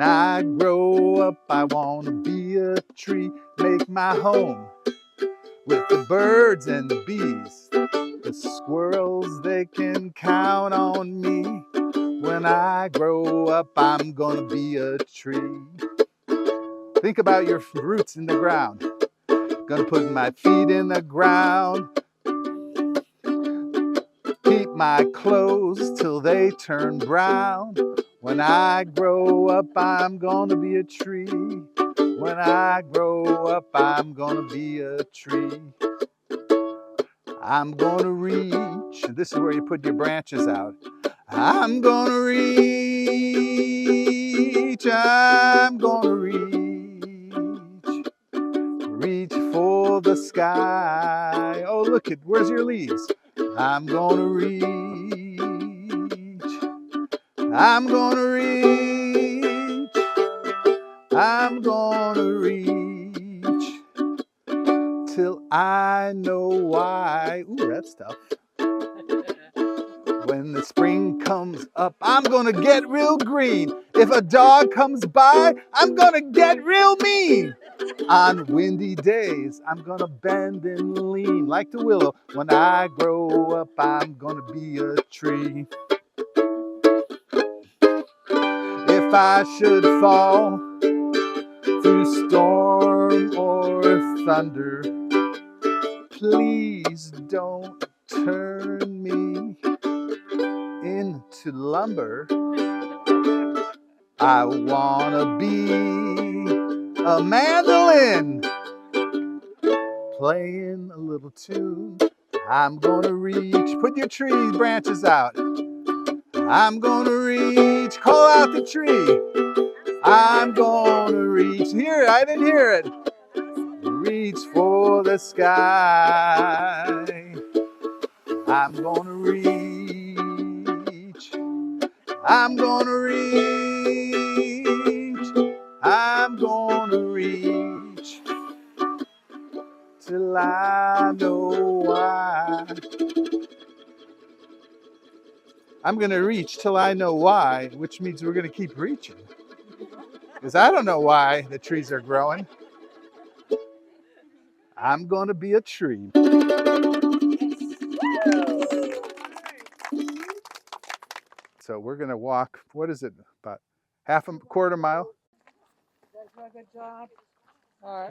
When I grow up, I want to be a tree, make my home with the birds and the bees. The squirrels, they can count on me. When I grow up, I'm gonna be a tree. Think about your roots in the ground. Gonna put my feet in the ground. Keep my clothes till they turn brown. When I grow up, I'm gonna be a tree. When I grow up, I'm gonna be a tree. I'm gonna reach. This is where you put your branches out. I'm gonna reach. I'm gonna reach for the sky. Oh, look it, where's your leaves? I'm gonna reach. I'm gonna reach. I'm gonna reach till I know why. Ooh, that's tough. When the spring comes up, I'm gonna get real green. If a dog comes by, I'm gonna get real mean. On windy days, I'm gonna bend and lean like the willow. When I grow up, I'm gonna be a tree. If I should fall through storm or thunder, please don't turn me into lumber. I wanna be a mandolin playing a little tune. I'm gonna reach. Put your tree branches out. I'm gonna reach. Call out the tree. I'm gonna reach. Hear it? I didn't hear it. Reach for the sky. I'm gonna reach. I'm gonna reach. I'm gonna reach till I know why. I'm gonna reach till I know why, which means we're gonna keep reaching. Because I don't know why the trees are growing. I'm gonna be a tree. So we're gonna walk, what is it, about half a quarter mile? Good job.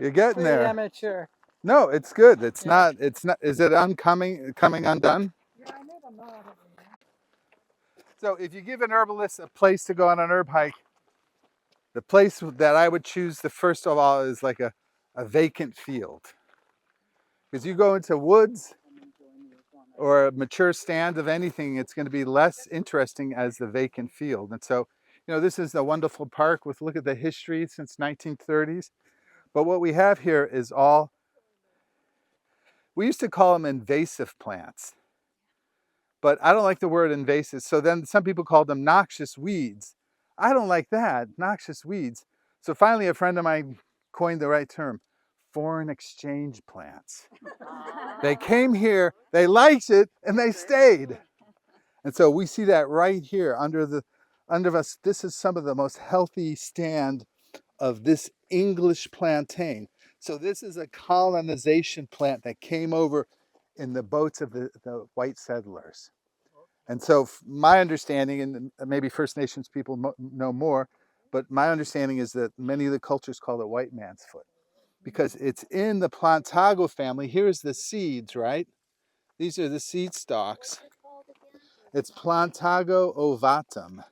You're getting there. Amateur. No, it's good. It's not, is it coming undone? Yeah, I made a lot of it. So if you give an herbalist a place to go on an herb hike, the place that I would choose the first of all is like a vacant field. Because you go into woods or a mature stand of anything, it's going to be less interesting as the vacant field. And so, this is a wonderful park with, look at the history since 1930s. But what we have here is all, we used to call them invasive plants. But I don't like the word invasive. So then some people call them noxious weeds. I don't like that, noxious weeds. So finally a friend of mine coined the right term, foreign exchange plants. They came here, they liked it, and they stayed. And so we see that right here under us. This is some of the most healthy stand of this English plantain. So this is a colonization plant that came over in the boats of the white settlers. And so my understanding, and maybe First Nations people know more, but my understanding is that many of the cultures call it white man's foot because it's in the Plantago family. Here's the seeds, right? These are the seed stalks. It's Plantago ovatum.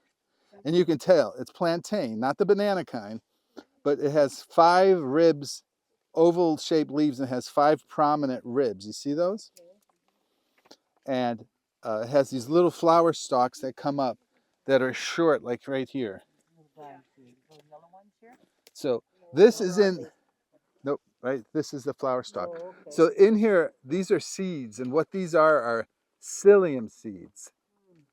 And you can tell it's plantain, not the banana kind, but it has 5 ribs, oval-shaped leaves, and it has 5 prominent ribs. You see those? And it has these little flower stalks that come up that are short, like right here. So this is in, nope, right? This is the flower stalk. Oh, okay. So in here, these are seeds, and what these are psyllium seeds.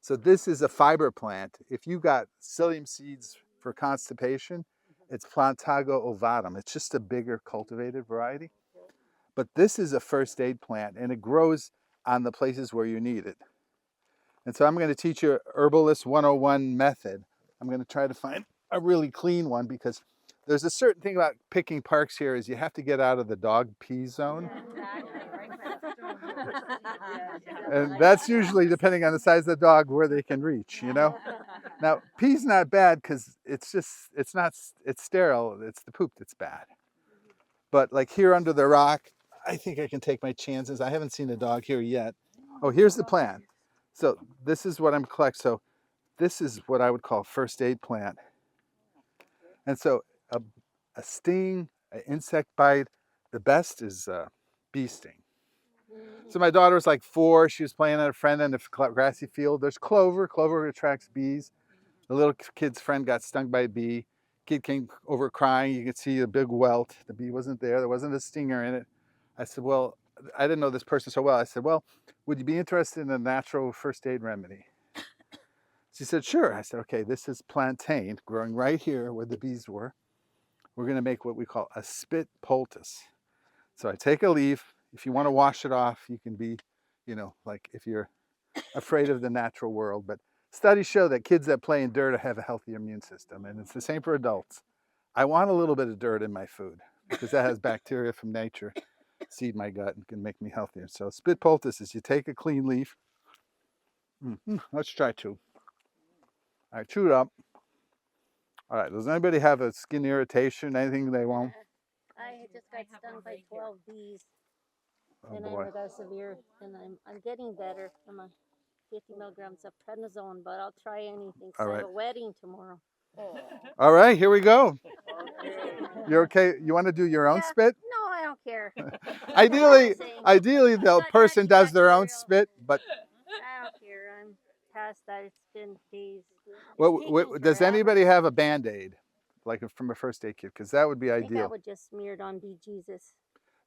So this is a fiber plant. If you got psyllium seeds for constipation, it's Plantago ovatum. It's just a bigger cultivated variety. But this is a first aid plant, and it grows on the places where you need it. And so I'm going to teach you Herbalist 101 method. I'm going to try to find a really clean one, because there's a certain thing about picking parks here is you have to get out of the dog pee zone. And that's usually depending on the size of the dog where they can reach, you know? Now, pee's not bad because it's not, it's sterile. It's the poop that's bad. But like here under the rock, I think I can take my chances. I haven't seen a dog here yet. Oh, here's the plant. So this is what I'm collecting. So this is what I would call a first aid plant. And so a sting, an insect bite, the best is bee sting. So my daughter was like 4. She was playing at a friend in a grassy field. There's clover. Clover attracts bees. The little kid's friend got stung by a bee. Kid came over crying. You could see a big welt. The bee wasn't there. There wasn't a stinger in it. I said, well, I didn't know this person so well. I said, well, would you be interested in a natural first aid remedy? She said, sure. I said, okay, this is plantain growing right here where the bees were. We're going to make what we call a spit poultice. So I take a leaf. If you want to wash it off, you can be, like if you're afraid of the natural world. But studies show that kids that play in dirt have a healthier immune system. And it's the same for adults. I want a little bit of dirt in my food because that has bacteria from nature seed my gut and can make me healthier. So spit poultice is you take a clean leaf. Let's try 2. All right, chew it up. All right, does anybody have a skin irritation, anything they want? I just got stung by 12 bees, Oh and boy. I got severe, and I'm getting better. I'm on 50 milligrams of prednisone, but I'll try anything. 'Cause All I right. have a wedding tomorrow. All right, here we go. You're okay? You want to do your own Yeah. spit? No, I don't care. Ideally, Saying. ideally the Not person does their own antibacterial. spit, but I don't care. I'm past that. It's been days. does anybody have a Band-Aid, like from a first aid kit? Because that would be I think I ideal. would just smear it on Be Jesus.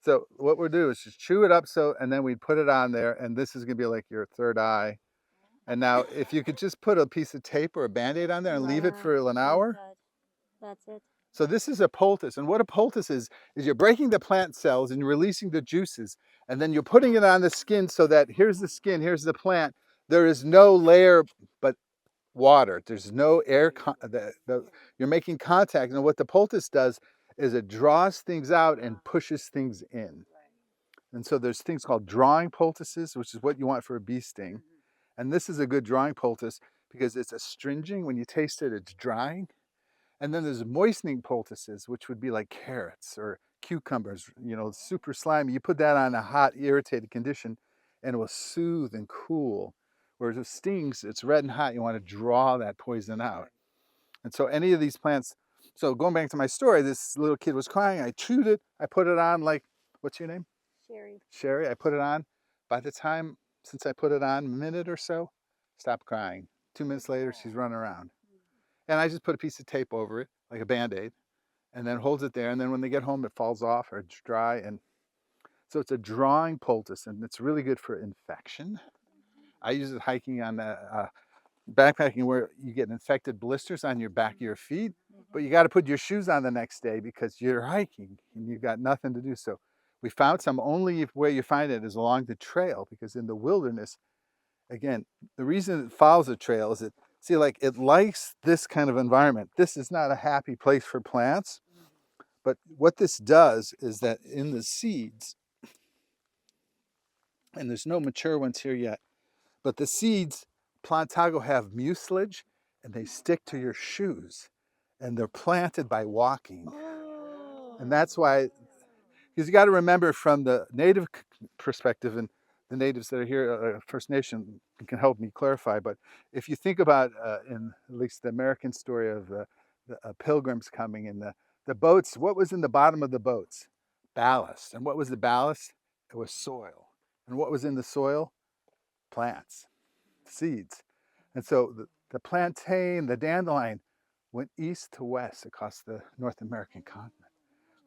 So what we'll do is just chew it up, and then we put it on there, and this is gonna be like your third eye. And now, if you could just put a piece of tape or a Band-Aid on there and leave it for an hour. That's it. So this is a poultice, and what a poultice is you're breaking the plant cells and you're releasing the juices, and then you're putting it on the skin so that here's the skin, here's the plant. There is no layer but water. There's no air. You're making contact, and what the poultice does is it draws things out and pushes things in. And so there's things called drawing poultices, which is what you want for a bee sting. And this is a good drawing poultice because it's astringent. When you taste it, it's drying. And then there's moistening poultices, which would be like carrots or cucumbers, super slimy. You put that on a hot, irritated condition, and it will soothe and cool. Whereas with stings, it's red and hot. You want to draw that poison out. And so any of these plants, so going back to my story, this little kid was crying. I chewed it. I put it on like, what's your name? Sherry. Sherry. I put it on. By the time, since I put it on, a minute or so, stopped crying. 2 minutes later, she's running around. And I just put a piece of tape over it, like a Band-Aid, and then holds it there. And then when they get home, it falls off or it's dry. And so it's a drawing poultice, and it's really good for infection. I use it hiking on backpacking where you get infected blisters on your back of your feet, but you got to put your shoes on the next day because you're hiking and you've got nothing to do. So we found some. Only where you find it is along the trail, because in the wilderness, again, the reason it follows the trail is it likes this kind of environment. This is not a happy place for plants, but what this does is that in the seeds, and there's no mature ones here yet, but the seeds, plantago, have mucilage and they stick to your shoes, and they're planted by walking. And that's why, because you got to remember from the native perspective, and the natives that are here, First Nation, can help me clarify. But if you think about, in at least the American story of the pilgrims coming in the boats, what was in the bottom of the boats? Ballast. And what was the ballast? It was soil. And what was in the soil? Plants, seeds. And so the plantain, the dandelion, went east to west across the North American continent.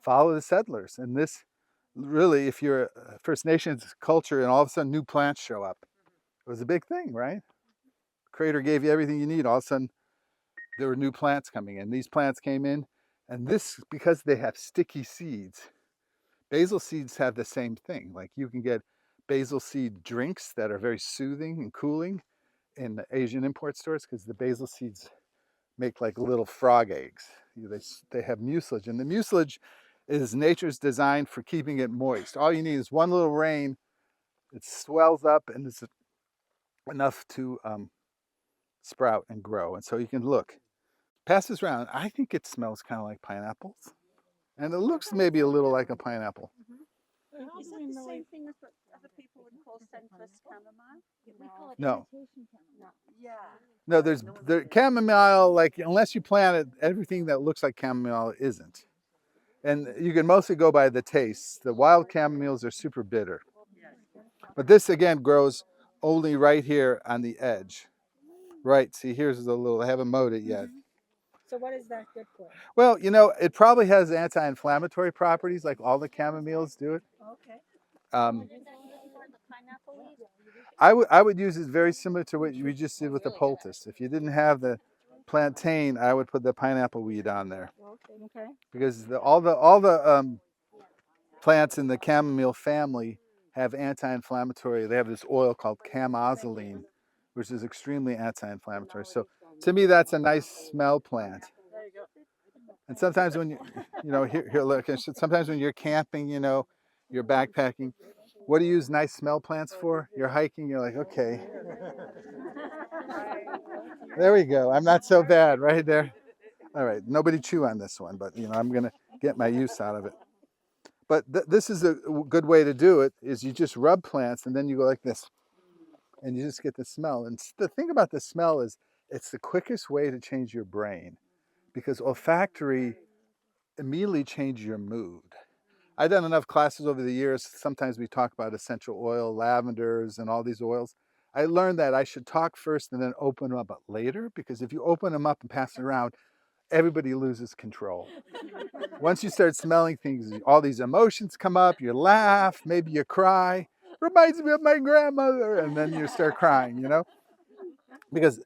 Follow the settlers. And this, really, if you're a First Nations culture and all of a sudden new plants show up, it was a big thing, right? The Creator gave you everything you need. All of a sudden, there were new plants coming in. These plants came in, and this, because they have sticky seeds, basil seeds have the same thing. Like you can get basil seed drinks that are very soothing and cooling in the Asian import stores because the basil seeds make like little frog eggs. They have mucilage, and the mucilage is nature's design for keeping it moist. All you need is one little rain, it swells up, and it's enough to sprout and grow. And so you can look, pass this around. I think it smells kind of like pineapples, and it looks maybe a little like a pineapple. How Is do that we the know same thing as what other people would call scentless chamomile? We call it No. imitation chamomile. Yeah. No, there's chamomile. Like unless you plant it, everything that looks like chamomile isn't. And you can mostly go by the taste. The wild chamomiles are super bitter. But this again grows only right here on the edge. Right, see here's the little, I haven't mowed it yet. So what is that good for? Well, you know, it probably has anti-inflammatory properties like all the chamomiles do it. Okay. Um, Is that good for the pineapple leaf? I would use it very similar to what we just did with the poultice. If you didn't have the plantain, I would put the pineapple weed on there. Okay. Because all the plants in the chamomile family have anti-inflammatory. They have this oil called camozoline, which is extremely anti-inflammatory. So to me, that's a nice smell plant. And sometimes when here look. Sometimes when you're camping, you're backpacking. What do you use nice smell plants for? You're hiking. You're like, okay, there we go. I'm not so bad, right there. All right, nobody chew on this one, but I'm gonna get my use out of it. But this is a good way to do it. Is you just rub plants and then you go like this, and you just get the smell. And the thing about the smell is it's the quickest way to change your brain, because olfactory immediately changes your mood. I've done enough classes over the years. Sometimes we talk about essential oil, lavenders, and all these oils. I learned that I should talk first and then open them up later, because if you open them up and pass it around, everybody loses control. Once you start smelling things, all these emotions come up, you laugh, maybe you cry. Reminds me of my grandmother, and then you start crying, because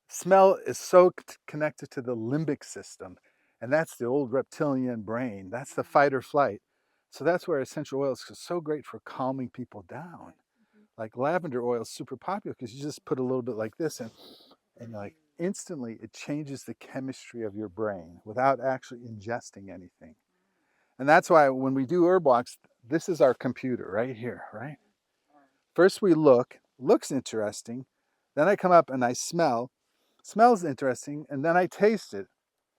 smell is so connected to the limbic system, and that's the old reptilian brain. That's the fight or flight. So that's where essential oils are so great for calming people down. Like lavender oil is super popular because you just put a little bit like this in, and like instantly it changes the chemistry of your brain without actually ingesting anything. And that's why when we do herb walks, this is our computer right here, right? First we looks interesting. Then I come up and I smells interesting, and then I taste it.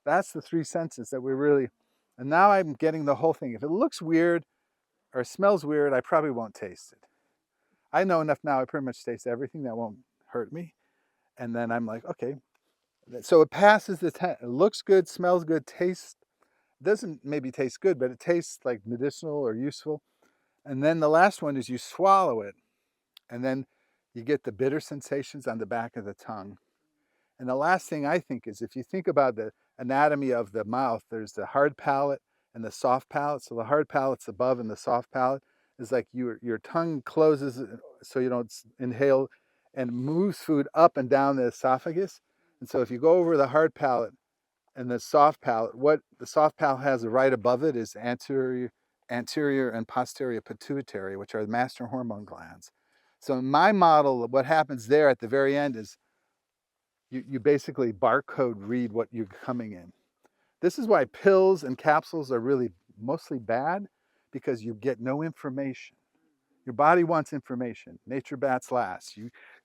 That's the three senses that we really, and now I'm getting the whole thing. If it looks weird or smells weird, I probably won't taste it. I know enough now, I pretty much taste everything that won't hurt me. And then I'm like, okay. So it passes the test. It looks good, smells good, tastes, doesn't maybe taste good, but it tastes like medicinal or useful. And then the last one is you swallow it, and then you get the bitter sensations on the back of the tongue. And the last thing I think is, if you think about the anatomy of the mouth, there's the hard palate and the soft palate. So the hard palate's above, and the soft palate is like your tongue closes so you don't inhale, and moves food up and down the esophagus. And so if you go over the hard palate and the soft palate, what the soft palate has right above it is anterior and posterior pituitary, which are the master hormone glands. So in my model, what happens there at the very end is you basically barcode read what you're coming in. This is why pills and capsules are really mostly bad, because you get no information. Your body wants information. Nature bats last.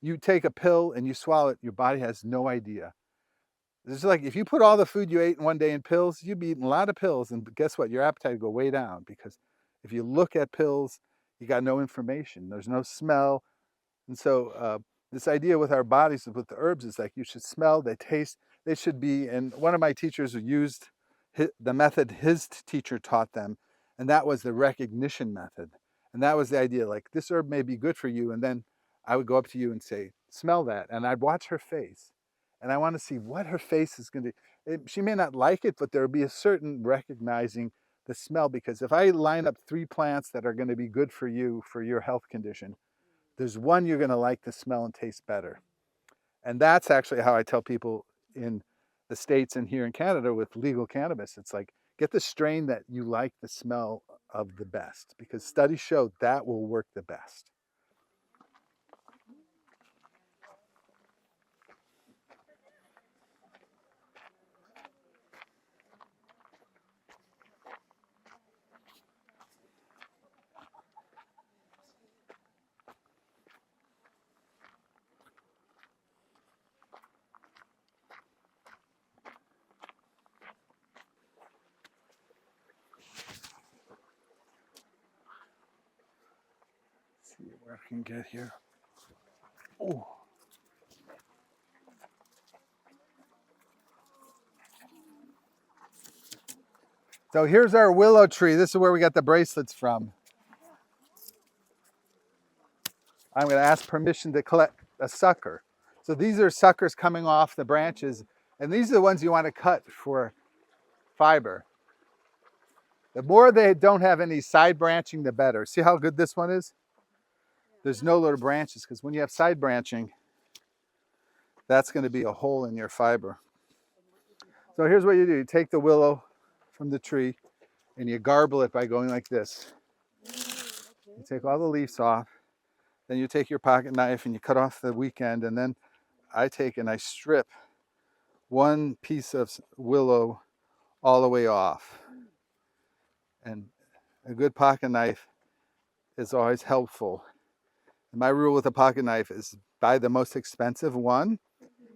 You take a pill and you swallow it, your body has no idea. It's like if you put all the food you ate in one day in pills, you'd be eating a lot of pills, and guess what? Your appetite would go way down, because if you look at pills, you got no information. There's no smell. And so this idea with our bodies, with the herbs, is like you should smell, they taste, they should be. And one of my teachers used the method his teacher taught them, and that was the recognition method. And that was the idea, like, this herb may be good for you. And then I would go up to you and say, smell that. And I'd watch her face. And I want to see what her face is going to, she may not like it, but there'll be a certain recognizing the smell. Because if I line up 3 plants that are going to be good for you, for your health condition, there's one you're going to like the smell and taste better. And that's actually how I tell people in the States and here in Canada with legal cannabis. It's like, get the strain that you like the smell of the best, because studies show that will work the best. where I can get here. Oh. So here's our willow tree. This is where we got the bracelets from. I'm going to ask permission to collect a sucker. So these are suckers coming off the branches, and these are the ones you want to cut for fiber. The more they don't have any side branching, the better. See how good this one is? There's no little branches, because when you have side branching, that's going to be a hole in your fiber. So here's what you do. You take the willow from the tree and you garble it by going like this. You take all the leaves off, then you take your pocket knife and you cut off the weak end, and then I take and I strip one piece of willow all the way off. And a good pocket knife is always helpful. And my rule with a pocket knife is buy the most expensive one,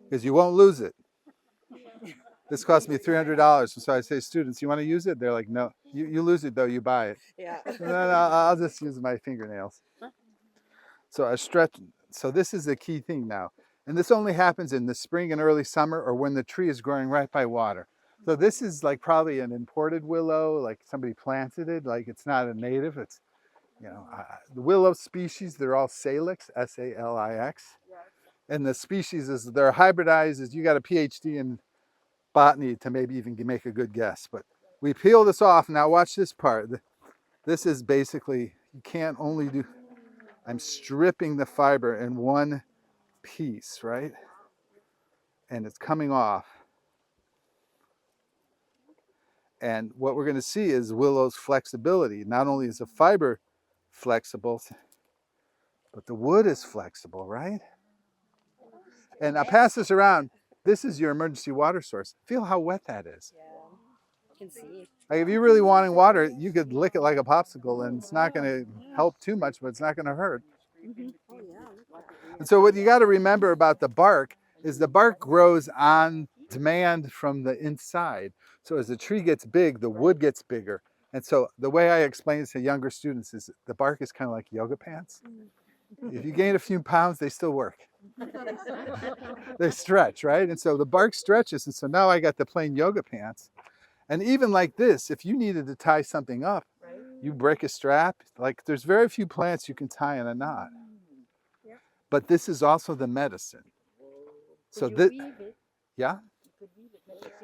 because you won't lose it. This cost me $300. So I say, students, you want to use it? They're like, no. You lose it though, you buy it. Yeah. And then I'll just use my fingernails. So I stretch. So this is the key thing now. And this only happens in the spring and early summer, or when the tree is growing right by water. So this is like probably an imported willow, like somebody planted it, like it's not a native. It's, you know, the willow species, they're all salix, S-A-L-I-X. And the species is, they're hybridized, is you got a PhD in botany to maybe even make a good guess. But we peel this off. Now watch this part. This is basically, you can't only do, I'm stripping the fiber in one piece, right? And it's coming off. And what we're going to see is willow's flexibility. Not only is the fiber flexible, but the wood is flexible, right? And I'll pass this around. This is your emergency water source. Feel how wet that is. Yeah. You can see. Like if you're really wanting water, you could lick it like a popsicle, and it's not going to help too much, but it's not going to hurt. Mm-hmm. Oh, yeah. And so what you got to remember about the bark is the bark grows on demand from the inside. So as the tree gets big, the wood gets bigger. And so the way I explain this to younger students is the bark is kind of like yoga pants. If you gain a few pounds, they still work. They stretch, right? And so the bark stretches. And so now I got the plain yoga pants. And even like this, if you needed to tie something up, you break a strap. Like there's very few plants you can tie in a knot. But this is also the medicine. So this, yeah.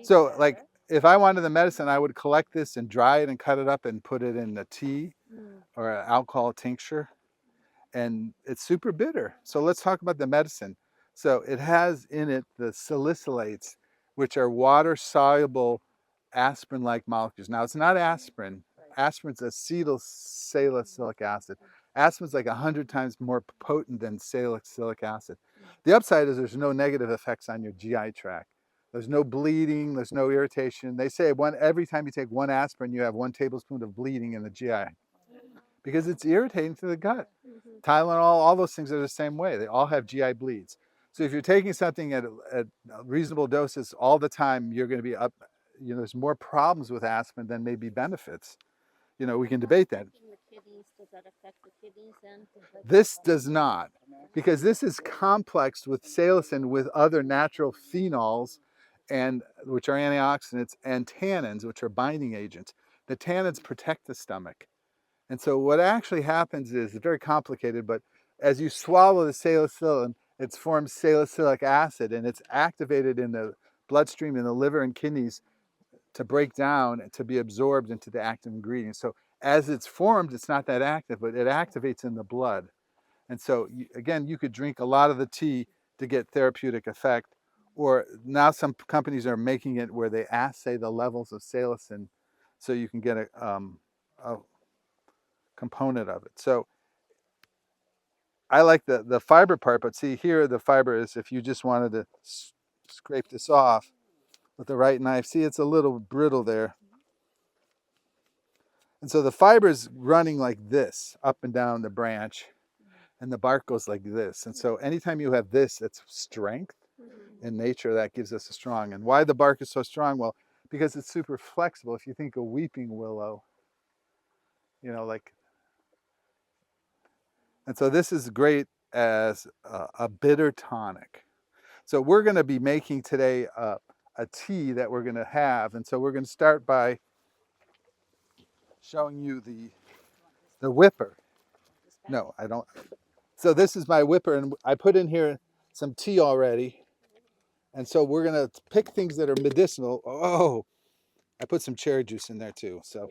So like if I wanted the medicine, I would collect this and dry it and cut it up and put it in a tea or an alcohol tincture. And it's super bitter. So let's talk about the medicine. So it has in it the salicylates, which are water-soluble aspirin-like molecules. Now it's not aspirin. Aspirin's acetylsalicylic acid. Aspirin's like 100 times more potent than salicylic acid. The upside is there's no negative effects on your GI tract. There's no bleeding, there's no irritation. They say every time you take one aspirin, you have 1 tablespoon of bleeding in the GI because it's irritating to the gut. Tylenol, all those things are the same way. They all have GI bleeds. So if you're taking something at reasonable doses all the time, you're going to be up. You know, there's more problems with aspirin than maybe benefits. You know, we can debate that. Does that affect the kidneys then? This does not, because this is complexed with salicin with other natural phenols, and which are antioxidants, and tannins, which are binding agents. The tannins protect the stomach. And so what actually happens is, it's very complicated, but as you swallow the salicylin, it forms salicylic acid, and it's activated in the bloodstream, in the liver and kidneys to break down and to be absorbed into the active ingredient. So as it's formed, it's not that active, but it activates in the blood. And so, again, you could drink a lot of the tea to get therapeutic effect, or now some companies are making it where they assay the levels of salicin so you can get a component of it. So I like the fiber part, but see here the fiber is, if you just wanted to scrape this off with the right knife, see it's a little brittle there. And so the fiber is running like this up and down the branch, and the bark goes like this. And so anytime you have this, it's strength in nature that gives us a strong. And why the bark is so strong? Well, because it's super flexible. If you think of weeping willow, you know, like And so this is great as a bitter tonic. So we're going to be making today a tea that we're going to have. And so we're going to start by showing you the whipper. No, I don't. So this is my whipper, and I put in here some tea already. And so we're going to pick things that are medicinal. Oh, I put some cherry juice in there too. So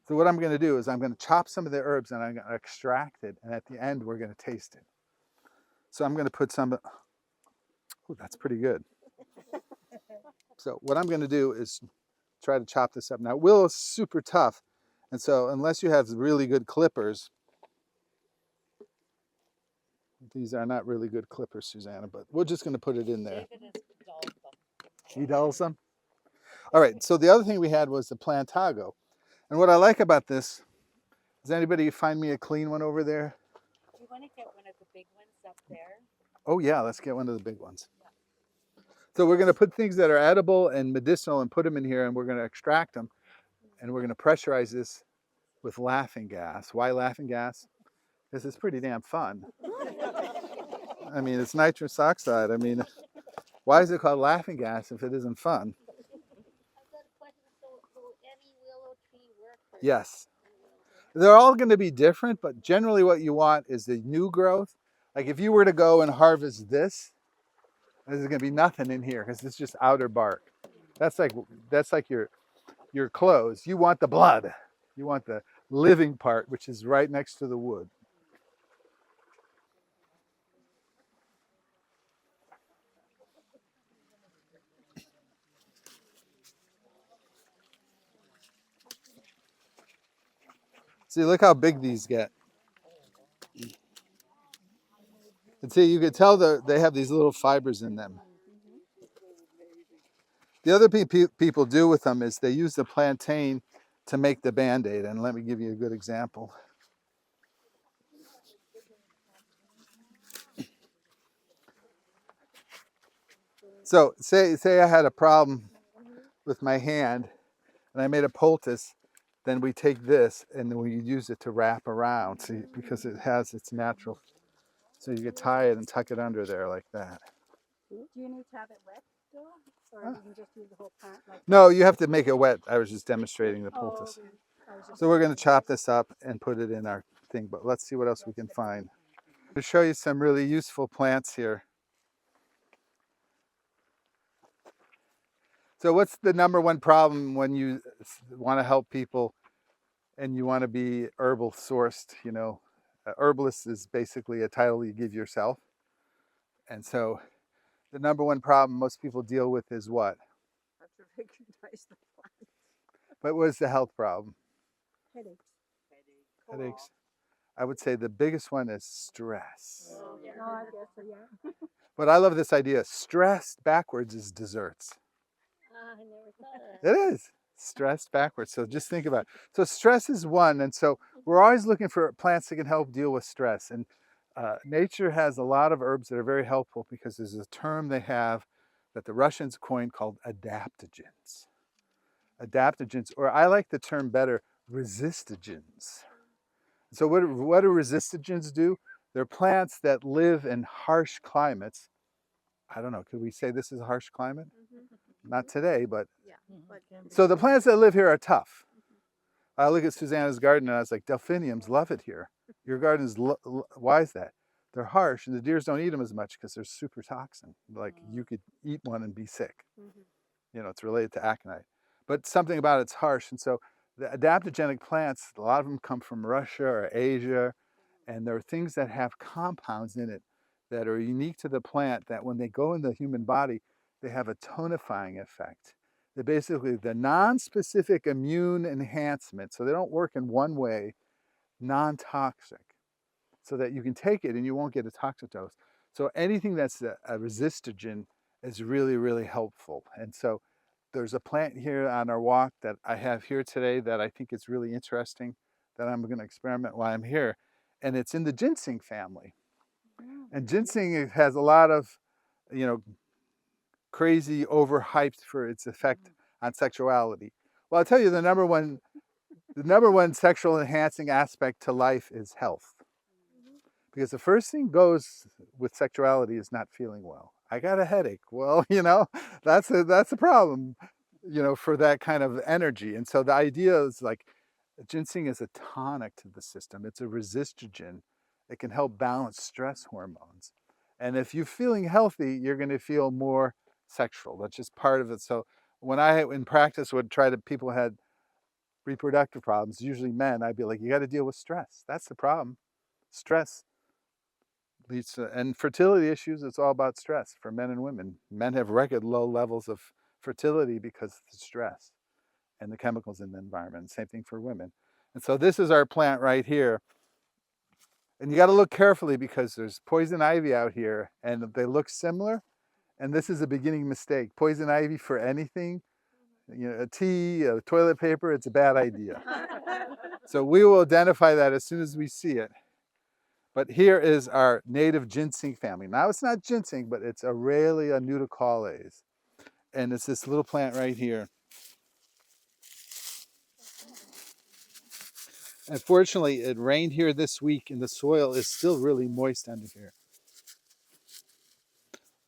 what I'm going to do is I'm going to chop some of the herbs and I'm going to extract it. And at the end, we're going to taste it. So I'm going to put some, oh, that's pretty good. So what I'm going to do is try to chop this up. Now, willow is super tough. And so unless you have really good clippers, these are not really good clippers, Susanna, but we're just going to put it in there. He dulls them? All right, so the other thing we had was the plantago. And what I like about this, does anybody find me a clean one over there? Do you want to get one of the big ones up there? Oh yeah, let's get one of the big ones. So we're going to put things that are edible and medicinal and put them in here, and we're going to extract them, and we're going to pressurize this with laughing gas. Why laughing gas? Because it's pretty damn fun. I mean, it's nitrous oxide. I mean, why is it called laughing gas if it isn't fun? I've got a question. So any willow tree works? Yes. They're all going to be different, but generally what you want is the new growth. Like if you were to go and harvest this, there's going to be nothing in here because it's just outer bark. That's like your clothes. You want the blood. You want the living part, which is right next to the wood. See, look how big these get. And see, you can tell they have these little fibers in them. The other people do with them is they use the plantain to make the Band-Aid. And let me give you a good example. So say I had a problem with my hand and I made a poultice, then we take this and then we use it to wrap around, see, because it has its natural. So you could tie it and tuck it under there like that. Do you need to have it wet still? Or you can just use the whole plant like No, you have to make it wet. I was just demonstrating the that? Oh, poultice. okay. I was just So we're going to chop this up and put it in our thing, but let's see what else we can find. To show you some really useful plants here. So what's the number one problem when you want to help people and you want to be herbal sourced? You know, herbalist is basically a title you give yourself. And so the number one problem most people deal with is what? have to recognize the plant. But what is the health problem? Headaches. Headaches. I would say the biggest one is stress. Oh, yeah. No, I guess so, yeah. But I love this idea. Stressed backwards is desserts. I never thought of that. It is stressed backwards. So just think about it. So stress is one. And so we're always looking for plants that can help deal with stress. And nature has a lot of herbs that are very helpful because there's a term they have that the Russians coined called adaptogens. Adaptogens, or I like the term better, resistogens. So what do resistogens do? They're plants that live in harsh climates. I don't know, could we say this is a harsh climate? Not today, but. Yeah. But So the plants that live here are tough. I look at Susanna's garden and I was like, delphiniums love it here. Your garden's, why is that? They're harsh and the deers don't eat them as much because they're super toxin. Like you could eat one and be sick. You know, it's related to aconite. But something about it's harsh. And so the adaptogenic plants, a lot of them come from Russia or Asia. And there are things that have compounds in it that are unique to the plant that when they go in the human body, they have a tonifying effect. They're basically the non-specific immune enhancement. So they don't work in one way, non-toxic, so that you can take it and you won't get a toxic dose. So anything that's a resistogen is really, really helpful. And so there's a plant here on our walk that I have here today that I think is really interesting that I'm going to experiment while I'm here. And it's in the ginseng family. And ginseng has a lot of, you know, crazy overhyped for its effect on sexuality. Well, I'll tell you the number one sexual enhancing aspect to life is health. Because the first thing goes with sexuality is not feeling well. I got a headache. Well, that's a problem, for that kind of energy. And so the idea is like ginseng is a tonic to the system. It's a resistogen. It can help balance stress hormones. And if you're feeling healthy, you're going to feel more sexual. That's just part of it. So when I in practice would try to people who had reproductive problems, usually men, I'd be like, you got to deal with stress. That's the problem. Stress leads to, and fertility issues, it's all about stress for men and women. Men have record low levels of fertility because of the stress and the chemicals in the environment. Same thing for women. And so this is our plant right here. And you got to look carefully because there's poison ivy out here and they look similar. And this is a beginning mistake. Poison ivy for anything, a tea, a toilet paper, it's a bad idea. So we will identify that as soon as we see it. But here is our native ginseng family. Now it's not ginseng, but it's Aurelia nudicaulis. And it's this little plant right here. Unfortunately, it rained here this week and the soil is still really moist under here.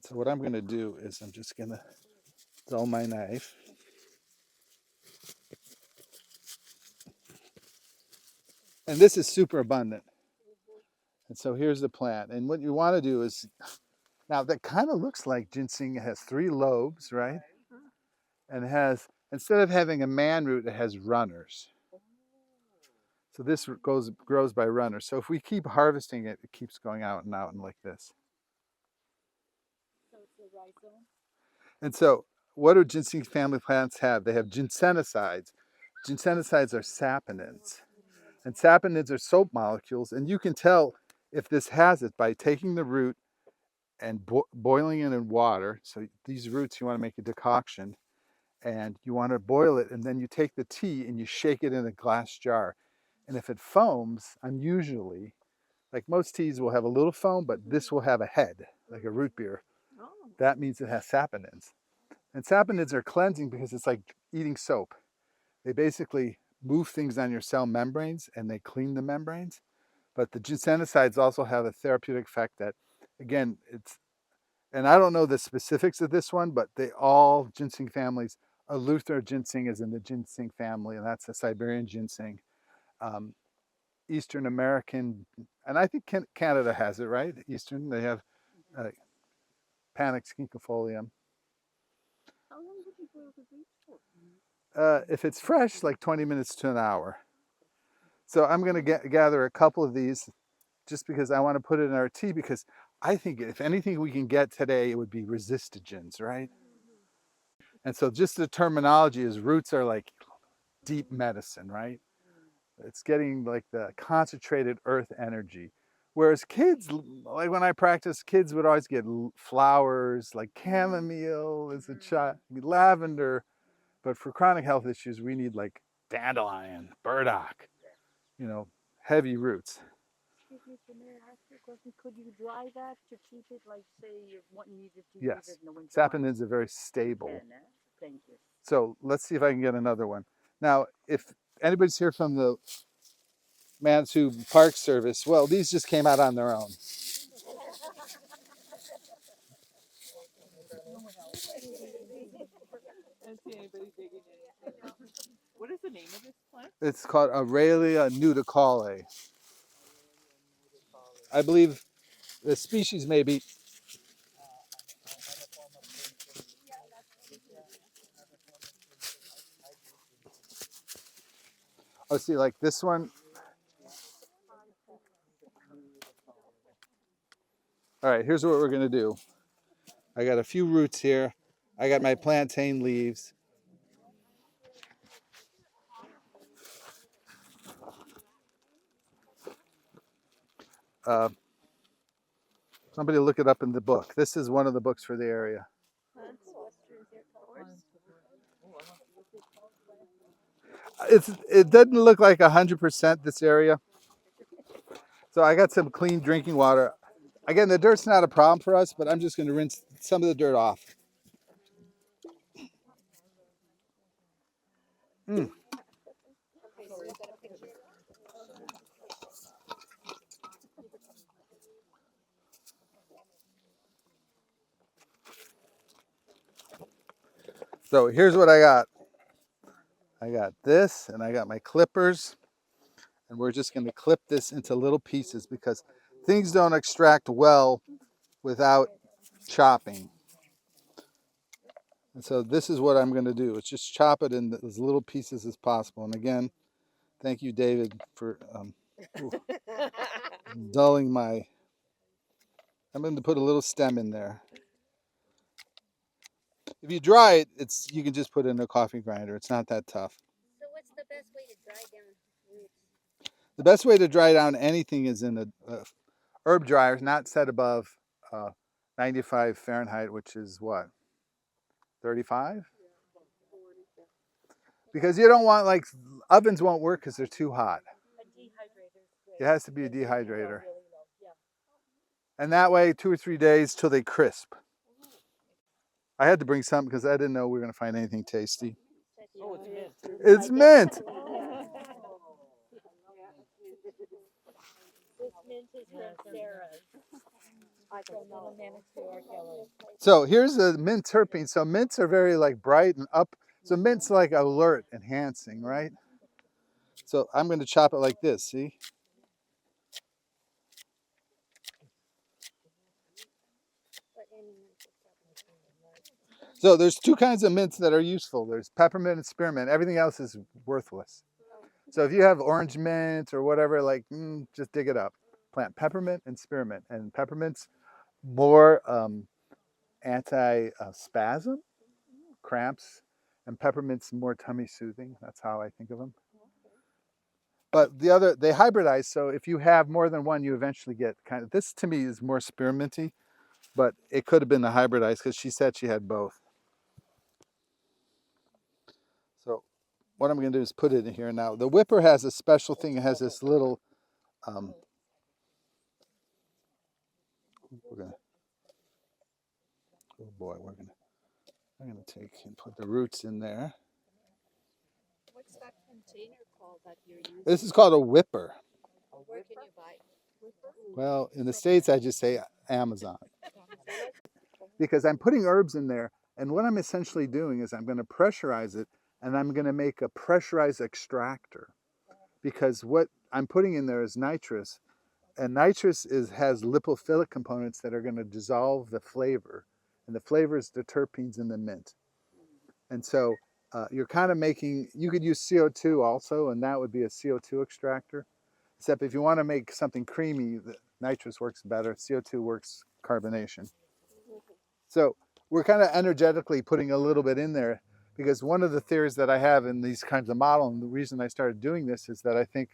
So what I'm going to do is I'm just going to dull my knife. And this is super abundant. And so here's the plant. And what you want to do is, now that kind of looks like ginseng. It has 3 lobes, right? And it has, instead of having a man root, it has runners. So this grows by runners. So if we keep harvesting it, it keeps going out and like this. So it's the rhizome. And so what do ginseng family plants have? They have ginsenosides. Ginsenosides are saponins. And saponins are soap molecules. And you can tell if this has it by taking the root and boiling it in water. So these roots, you want to make a decoction. And you want to boil it. And then you take the tea and you shake it in a glass jar. And if it foams, unusually, like most teas will have a little foam, but this will have a head, like a root beer. That means it has saponins. And saponins are cleansing because it's like eating soap. They basically move things on your cell membranes and they clean the membranes. But the ginsenosides also have a therapeutic effect that, again, and I don't know the specifics of this one, but they all ginseng families, Eleuthera ginseng is in the ginseng family, and that's a Siberian ginseng. Eastern American, and I think Canada has it, right? Eastern, they have Panax cincifolium. How long would you boil the roots for? If it's fresh, like 20 minutes to an hour. So I'm going to gather a couple of these just because I want to put it in our tea, because I think if anything we can get today, it would be resistogens, right? And so just the terminology is roots are like deep medicine, right? It's getting like the concentrated earth energy. Whereas kids, like when I practice, kids would always get flowers like chamomile as a child, lavender. But for chronic health issues, we need like dandelion, burdock, heavy roots. Excuse me, can I ask you a question? Could you dry that to keep it, like, say, you needed to use Yes, it in the winter? saponins are very stable. Thank you. So let's see if I can get another one. Now, if anybody's here from the Mansu Park Service, well, these just came out on their own. What is the name of this plant? It's called Aurelia nudicaulis. I believe the species may be. Oh, see, like this one. All right, here's what we're going to do. I got a few roots here. I got my plantain leaves. Somebody look it up in the book. This is one of the books for the area. It doesn't look like 100% this area. So I got some clean drinking water. Again, the dirt's not a problem for us, but I'm just going to rinse some of the dirt off. So here's what I got. I got this and I got my clippers, and we're just going to clip this into little pieces because things don't extract well without chopping. And so this is what I'm going to do. It's just chop it in as little pieces as possible. And again, thank you, David, for dulling my... I'm going to put a little stem in there. If you dry it, you can just put it in a coffee grinder. It's not that tough. So what's the best way to dry down roots? The best way to dry down anything is in a herb dryer, not set above 95 Fahrenheit, which is what, 35? Because you don't want, like, ovens won't work because they're too hot. A dehydrator. It has to be a dehydrator. And that way, 2 or 3 days till they crisp. I had to bring some because I didn't know we were going to find anything tasty. Oh, it's mint. It's mint. This mint is from Sarah's. Little manicure Kelly. So here's the mint terpene. So mints are very like bright and up. So mint's like alert, enhancing, right? So I'm going to chop it like this, see? So there's two kinds of mints that are useful. There's peppermint and spearmint. Everything else is worthless. So if you have orange mint or whatever, like, just dig it up. Plant peppermint and spearmint. And peppermint's more anti-spasm, cramps, and peppermint's more tummy soothing. That's how I think of them. But the other, they hybridize. So if you have more than one, you eventually get kind of, this to me is more spearminty, but it could have been a hybridized because she said she had both. So what I'm going to do is put it in here now. The whipper has a special thing. It has this little, we're gonna, oh boy, I'm gonna take and put the roots in there. What's that container called that you're using? This is called a whipper. Where can you buy it? Well, in the States, I just say Amazon. Because I'm putting herbs in there, and what I'm essentially doing is I'm going to pressurize it, and I'm going to make a pressurized extractor. Because what I'm putting in there is nitrous, and nitrous has lipophilic components that are going to dissolve the flavor, and the flavor is the terpenes in the mint. And so you're kind of making, you could use CO2 also, and that would be a CO2 extractor. Except if you want to make something creamy, the nitrous works better. CO2 works carbonation. So we're kind of energetically putting a little bit in there because one of the theories that I have in these kinds of models, and the reason I started doing this is that I think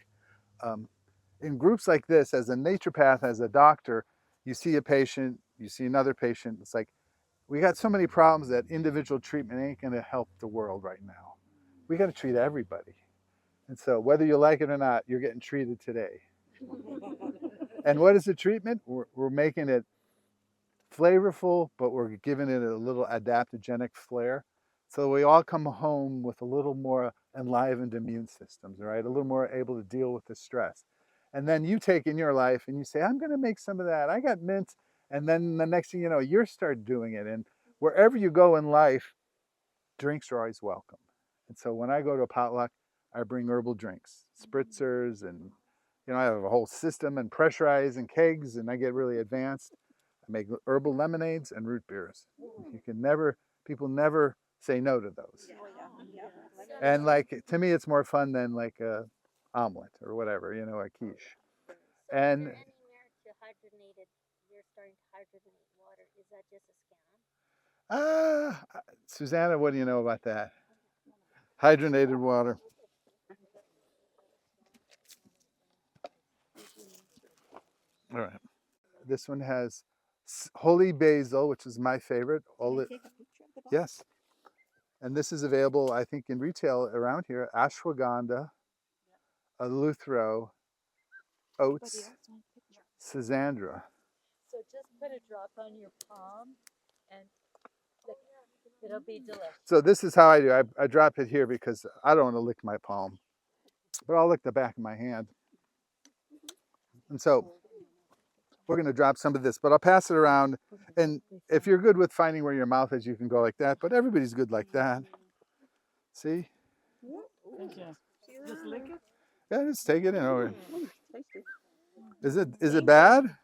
in groups like this, as a naturopath, as a doctor, you see a patient, you see another patient. It's like, we got so many problems that individual treatment ain't going to help the world right now. We got to treat everybody. And so whether you like it or not, you're getting treated today. And what is the treatment? We're making it flavorful, but we're giving it a little adaptogenic flair. So we all come home with a little more enlivened immune systems, right? A little more able to deal with the stress. And then you take in your life and you say, I'm going to make some of that. I got mint. And then the next thing you know, you start doing it. And wherever you go in life, drinks are always welcome. And so when I go to a potluck, I bring herbal drinks, spritzers, and I have a whole system and pressurize and kegs, and I get really advanced. I make herbal lemonades and root beers. You can never, people never say no to those. And like, to me, it's more fun than like a omelet or whatever, a quiche. So And you're starting to hydrogenate water. Is that just a scam? Susanna, what do you know about that? Hydrogenated water. All right. This one has holy basil, which is my favorite. Yes. And this is available, I think, in retail around here. Ashwagandha, eleuthero, oats, schizandra. So just put a drop on your palm and it'll be delicious. So this is how I do. I drop it here because I don't want to lick my palm, but I'll lick the back of my hand. And so we're going to drop some of this, but I'll pass it around. And if you're good with finding where your mouth is, you can go like that, but everybody's good like that. See? Just lick it. Yeah, just take it in over. Tasty. Is it bad?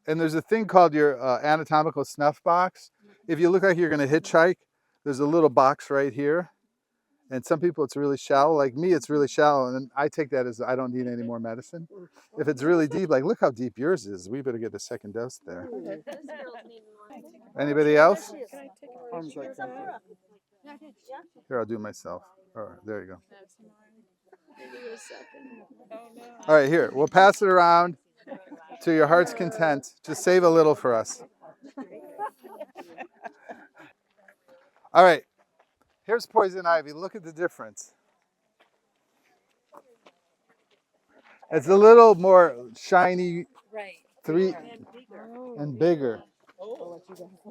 And there's a thing called your anatomical snuff box. If you look like you're going to hitchhike, there's a little box right here. And some people it's really shallow. Like me, it's really shallow. And I take that as I don't need any more medicine. If it's really deep, like look how deep yours is. We better get a second dose there. Anybody else? Arms like that. Here, I'll do it myself. All right, there you go. Give it a second. All right, here. We'll pass it around to your heart's content. Just save a little for us. All right. Here's poison ivy. Look at the difference. It's a little more shiny, and bigger.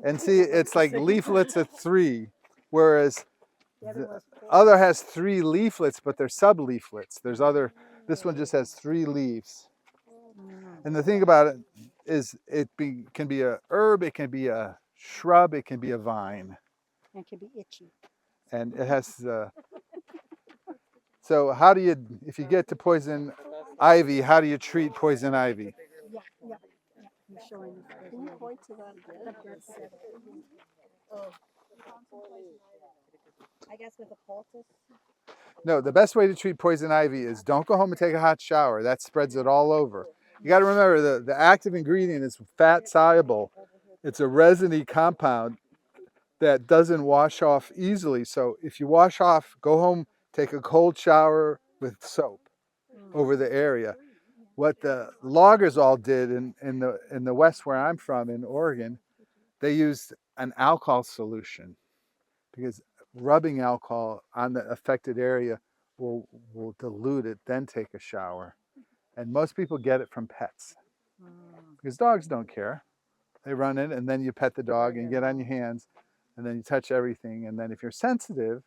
And see, it's like leaflets of 3, whereas the other has 3 leaflets, but they're sub-leaflets. There's other. This one just has 3 leaves. And the thing about it is, can be a herb, it can be a shrub, it can be a vine, And it can be itchy. and it has. So how do you, if you get to poison ivy, how do you treat poison ivy? Yeah. I'm showing you. Can you point to that again? I guess with a poultice. No, the best way to treat poison ivy is don't go home and take a hot shower. That spreads it all over. You got to remember the active ingredient is fat soluble. It's a resiny compound that doesn't wash off easily. So if you wash off, go home, take a cold shower with soap over the area. What the loggers all did in the West where I'm from, in Oregon, they used an alcohol solution, because rubbing alcohol on the affected area will dilute it, then take a shower. And most people get it from pets, because dogs don't care. They run in, and then you pet the dog and get on your hands, and then you touch everything. And then if you're sensitive,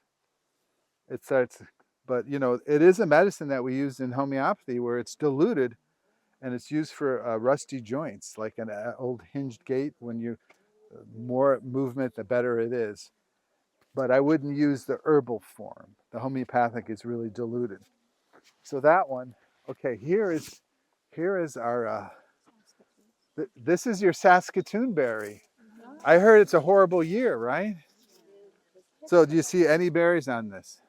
it starts. But you know, it is a medicine that we use in homeopathy where it's diluted, and it's used for rusty joints, like an old hinged gate. When you more movement, the better it is. But I wouldn't use the herbal form. The homeopathic is really diluted. So that one, okay, here is our, this is your Saskatoon berry. I heard it's a horrible year, right? So do you see any berries on this?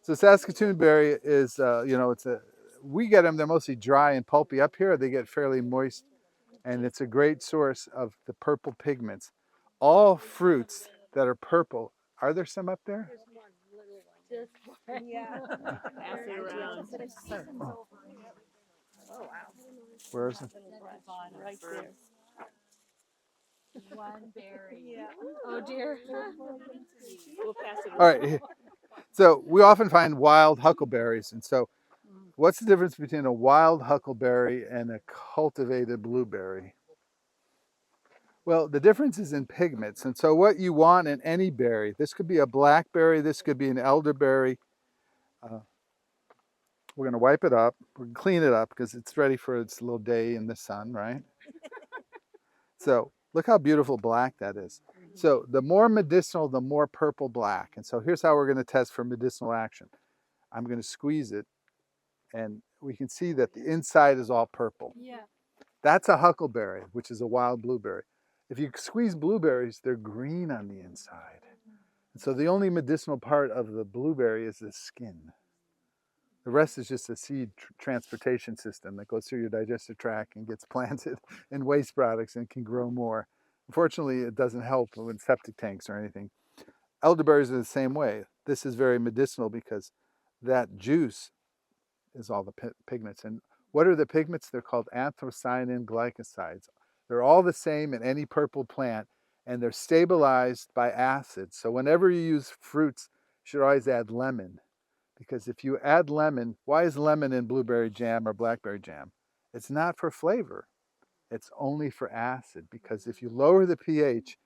So Saskatoon berry is, we get them, they're mostly dry and pulpy. Up here, they get fairly moist, and it's a great source of the purple pigments. All fruits that are purple, are there some up there? Yeah. Pass it around. Oh, wow. Where is it? Right there. One berry. Yeah. Oh dear. We'll pass it All right. So we often find wild huckleberries. And so what's the difference between a wild huckleberry and a cultivated blueberry? Well, the difference is in pigments. And so what you want in any berry, this could be a blackberry, this could be an elderberry. We're going to wipe it up. We're going to clean it up because it's ready for its little day in the sun, right? So look how beautiful black that is. So the more medicinal, the more purple black. And so here's how we're going to test for medicinal action. I'm going to squeeze it, and we can see that the inside is all purple. Yeah. That's a huckleberry, which is a wild blueberry. If you squeeze blueberries, they're green on the inside. And so the only medicinal part of the blueberry is the skin. The rest is just a seed transportation system that goes through your digestive tract and gets planted in waste products and can grow more. Unfortunately, it doesn't help with septic tanks or anything. Elderberries are the same way. This is very medicinal because that juice is all the pigments. And what are the pigments? They're called anthocyanin glycosides. They're all the same in any purple plant, and they're stabilized by acid. So whenever you use fruits, you should always add lemon. Because if you add lemon, why is lemon in blueberry jam or blackberry jam? It's not for flavor. It's only for acid. Because if you lower the pH,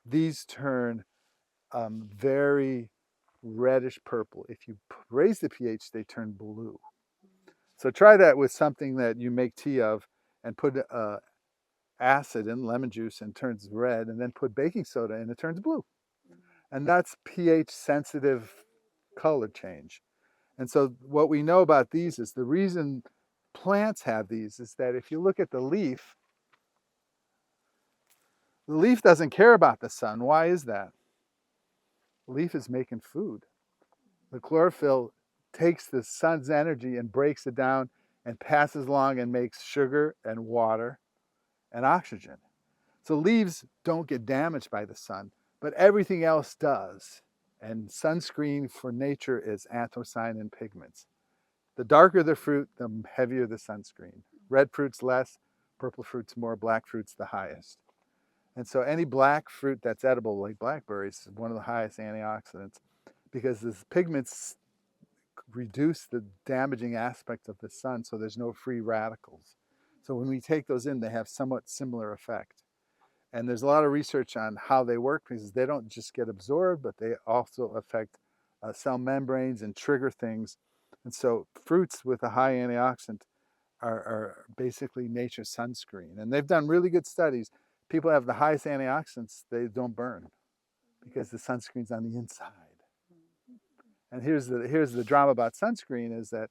these turn very reddish purple. If you raise the pH, they turn blue. So try that with something that you make tea of and put acid in, lemon juice, and turns red, and then put baking soda and it turns blue. And that's pH sensitive color change. And so what we know about these is the reason plants have these is that if you look at the leaf doesn't care about the sun. Why is that? The leaf is making food. The chlorophyll takes the sun's energy and breaks it down and passes along and makes sugar and water and oxygen. So leaves don't get damaged by the sun, but everything else does. And sunscreen for nature is anthocyanin pigments. The darker the fruit, the heavier the sunscreen. Red fruits less, purple fruits more, black fruits the highest. And so any black fruit that's edible, like blackberries, is one of the highest antioxidants because these pigments reduce the damaging aspect of the sun, so there's no free radicals. So when we take those in, they have somewhat similar effect. And there's a lot of research on how they work because they don't just get absorbed, but they also affect cell membranes and trigger things. And so fruits with a high antioxidant are basically nature's sunscreen. And they've done really good studies. People have the highest antioxidants, they don't burn because the sunscreen's on the inside. And here's the drama about sunscreen is that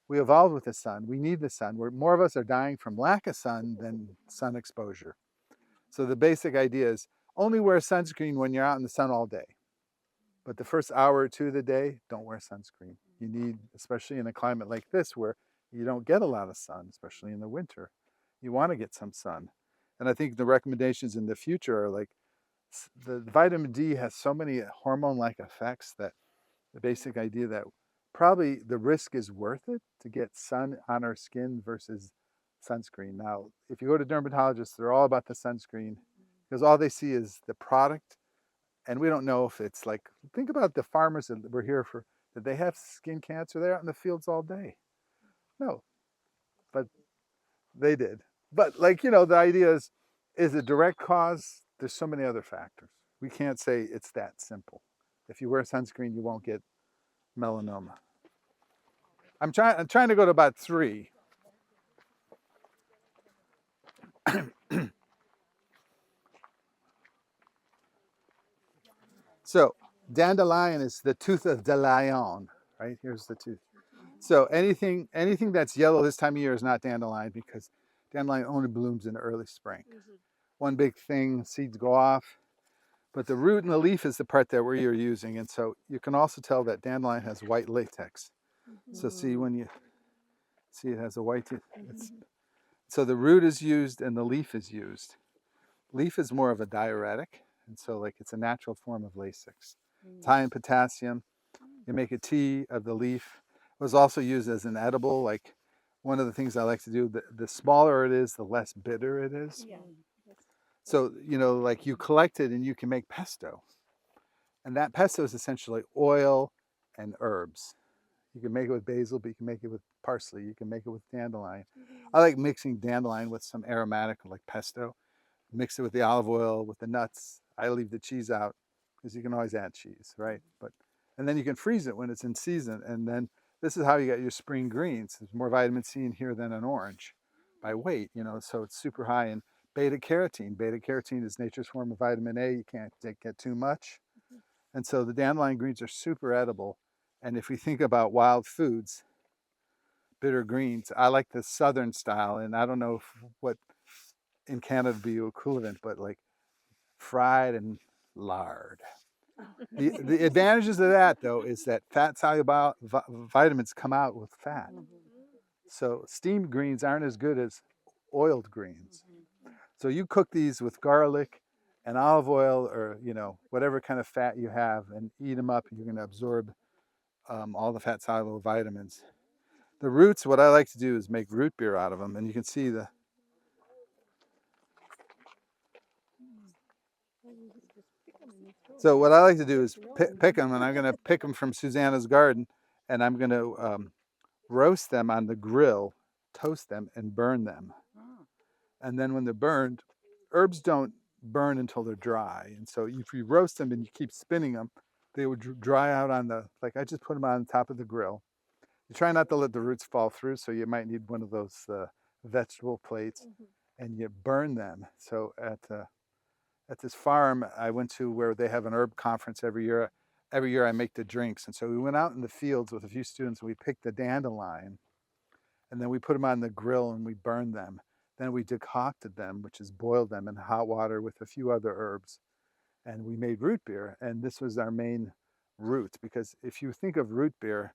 we evolved with the sun. We need the sun. More of us are dying from lack of sun than sun exposure. So the basic idea is only wear sunscreen when you're out in the sun all day. But the first hour or two of the day, don't wear sunscreen. You need, especially in a climate like this where you don't get a lot of sun, especially in the winter. You want to get some sun. And I think the recommendations in the future are like the vitamin D has so many hormone-like effects that the basic idea that probably the risk is worth it to get sun on our skin versus sunscreen. Now, if you go to dermatologists, they're all about the sunscreen because all they see is the product. And we don't know if it's like, think about the farmers that we're here for. Did they have skin cancer? They're out in the fields all day. No, but they did. But like, the idea is a direct cause? There's so many other factors. We can't say it's that simple. If you wear sunscreen, you won't get melanoma. I'm trying to go to about 3. So dandelion is the tooth of the lion, right? Here's the tooth. So anything that's yellow this time of year is not dandelion because dandelion only blooms in the early spring. One big thing, seeds go off, but the root and the leaf is the part that you're using. And so you can also tell that dandelion has white latex. So see when you see it has a white tooth. So the root is used and the leaf is used. Leaf is more of a diuretic, and so like it's a natural form of Lasix. It's high in potassium. You make a tea of the leaf. It was also used as an edible. Like one of the things I like to do, the smaller it is, the less bitter it is. Yeah. So, like you collect it and you can make pesto. And that pesto is essentially oil and herbs. You can make it with basil, but you can make it with parsley. You can make it with dandelion. I like mixing dandelion with some aromatic like pesto. Mix it with the olive oil, with the nuts. I leave the cheese out because you can always add cheese, right? And then you can freeze it when it's in season. And then this is how you get your spring greens. There's more vitamin C in here than an orange by weight, so it's super high in beta carotene. Beta carotene is nature's form of vitamin A. You can't get too much. And so the dandelion greens are super edible. And if we think about wild foods, bitter greens, I like the southern style. And I don't know what in Canada be equivalent, but like fried and lard. The advantages of that though is that fat soluble vitamins come out with fat. So steamed greens aren't as good as oiled greens. So you cook these with garlic and olive oil or whatever kind of fat you have and eat them up, you're going to absorb all the fat soluble vitamins. The roots, what I like to do is make root beer out of them, and you can see the So what I like to do is pick them, and I'm going to pick them from Susanna's garden, and I'm going to roast them on the grill, toast them, and burn them. And then when they're burned, herbs don't burn until they're dry. And so if you roast them and you keep spinning them, they would dry out on the, like I just put them on top of the grill. You try not to let the roots fall through, so you might need one of those vegetable plates, and you burn them. So at this farm I went to where they have an herb conference every year. Every year I make the drinks, and so we went out in the fields with a few students and we picked the dandelion, and then we put them on the grill and we burned them. Then we decocted them, which is boiled them in hot water with a few other herbs, and we made root beer. And this was our main root, because if you think of root beer,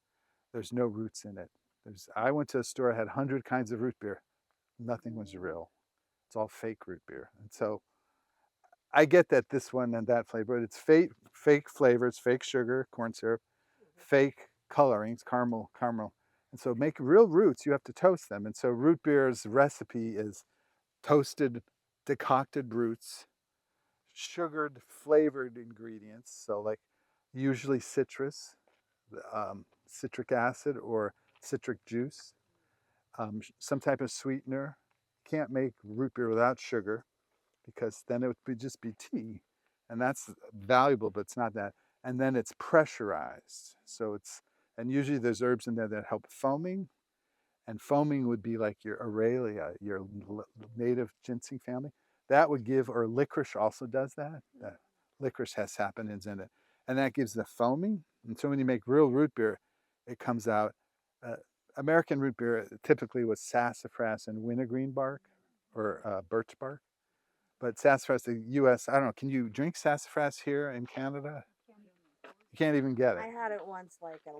there's no roots in it. I went to a store, had 100 kinds of root beer. Nothing was real. It's all fake root beer. And so I get that this one and that flavor, but it's fake flavors, fake sugar, corn syrup, fake colorings, caramel. And so make real roots, you have to toast them. And so root beer's recipe is toasted, decocted roots, sugared, flavored ingredients. So like usually citrus, citric acid or citric juice, some type of sweetener. Can't make root beer without sugar, because then it would just be tea, and that's valuable, but it's not that. And then it's pressurized, and usually there's herbs in there that help foaming, and foaming would be like your Aurelia, your native ginseng family. That would give, or licorice also does that. Licorice has saponins in it, and that gives the foaming. And so when you make real root beer, it comes out. American root beer typically was sassafras and wintergreen bark, or birch bark. But sassafras, the U.S., I don't know, can you drink sassafras here in Canada? You can't even get it. I had it once, like 10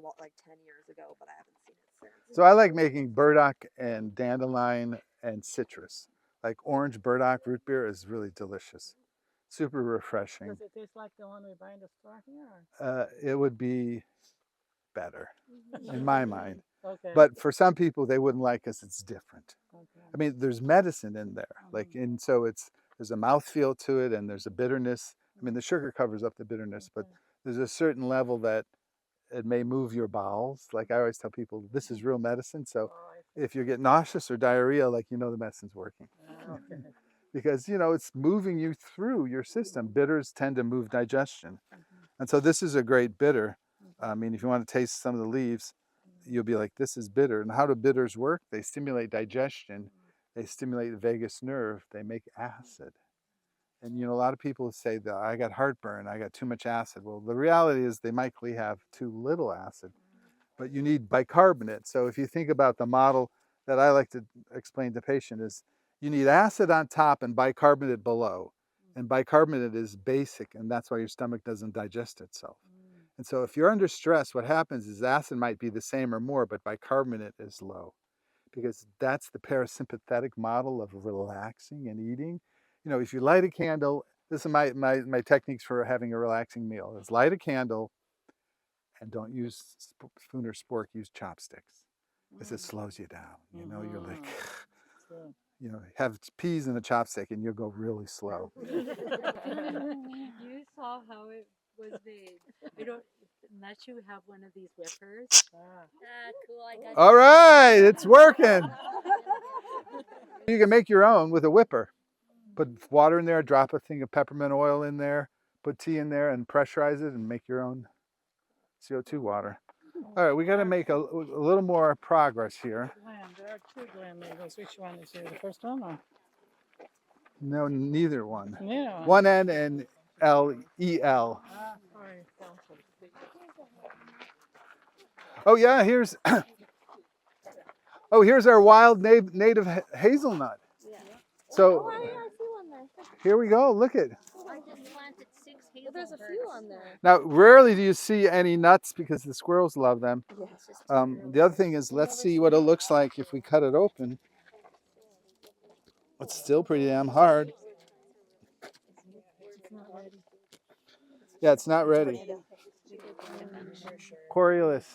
years ago, but I haven't seen it since. So I like making burdock and dandelion and citrus. Like orange burdock root beer is really delicious. Super refreshing. Does it taste like the one we buy in the store here? It would be better in my mind. Okay. But for some people, they wouldn't like because it's different. Okay. I mean, there's medicine in there, and so there's a mouthfeel to it, and there's a bitterness. I mean, the sugar covers up the bitterness, but there's a certain level that it may move your bowels. Like I always tell people, this is real medicine. So if you get nauseous or diarrhea, the medicine's working. Okay. Because, it's moving you through your system. Bitters tend to move digestion. And so this is a great bitter. I mean, if you want to taste some of the leaves, you'll be like, this is bitter. And how do bitters work? They stimulate digestion. They stimulate the vagus nerve. They make acid. And, a lot of people say that I got heartburn, I got too much acid. Well, the reality is they likely have too little acid, but you need bicarbonate. So if you think about the model that I like to explain to patients is you need acid on top and bicarbonate below. And bicarbonate is basic, and that's why your stomach doesn't digest itself. And so if you're under stress, what happens is acid might be the same or more, but bicarbonate is low, because that's the parasympathetic model of relaxing and eating. If you light a candle, this is my techniques for having a relaxing meal, is light a candle and don't use spoon or spork, use chopsticks, because it slows you down. You're like, have peas in a chopstick and you'll go really slow. You saw how it was made. Unless you have one of these whippers. Cool. I got All right, it's working. You can make your own with a whipper. Put water in there, drop a thing of peppermint oil in there, put tea in there, and pressurize it and make your own CO2 water. All right, we got to make a little more progress here. There are two Glen Nagels. Which one is the first one? Or? No, neither one. Yeah. One N and L-E-L. Sorry. Oh yeah, here's our wild native hazelnut. Yeah. So I see one there. here we go. Look at. I just planted 6 hazel. There's a few on there. Now, rarely do you see any nuts because the squirrels love them. The other thing is, let's see what it looks like if we cut it open. It's still pretty damn hard. Yeah, it's not ready. Coriolis.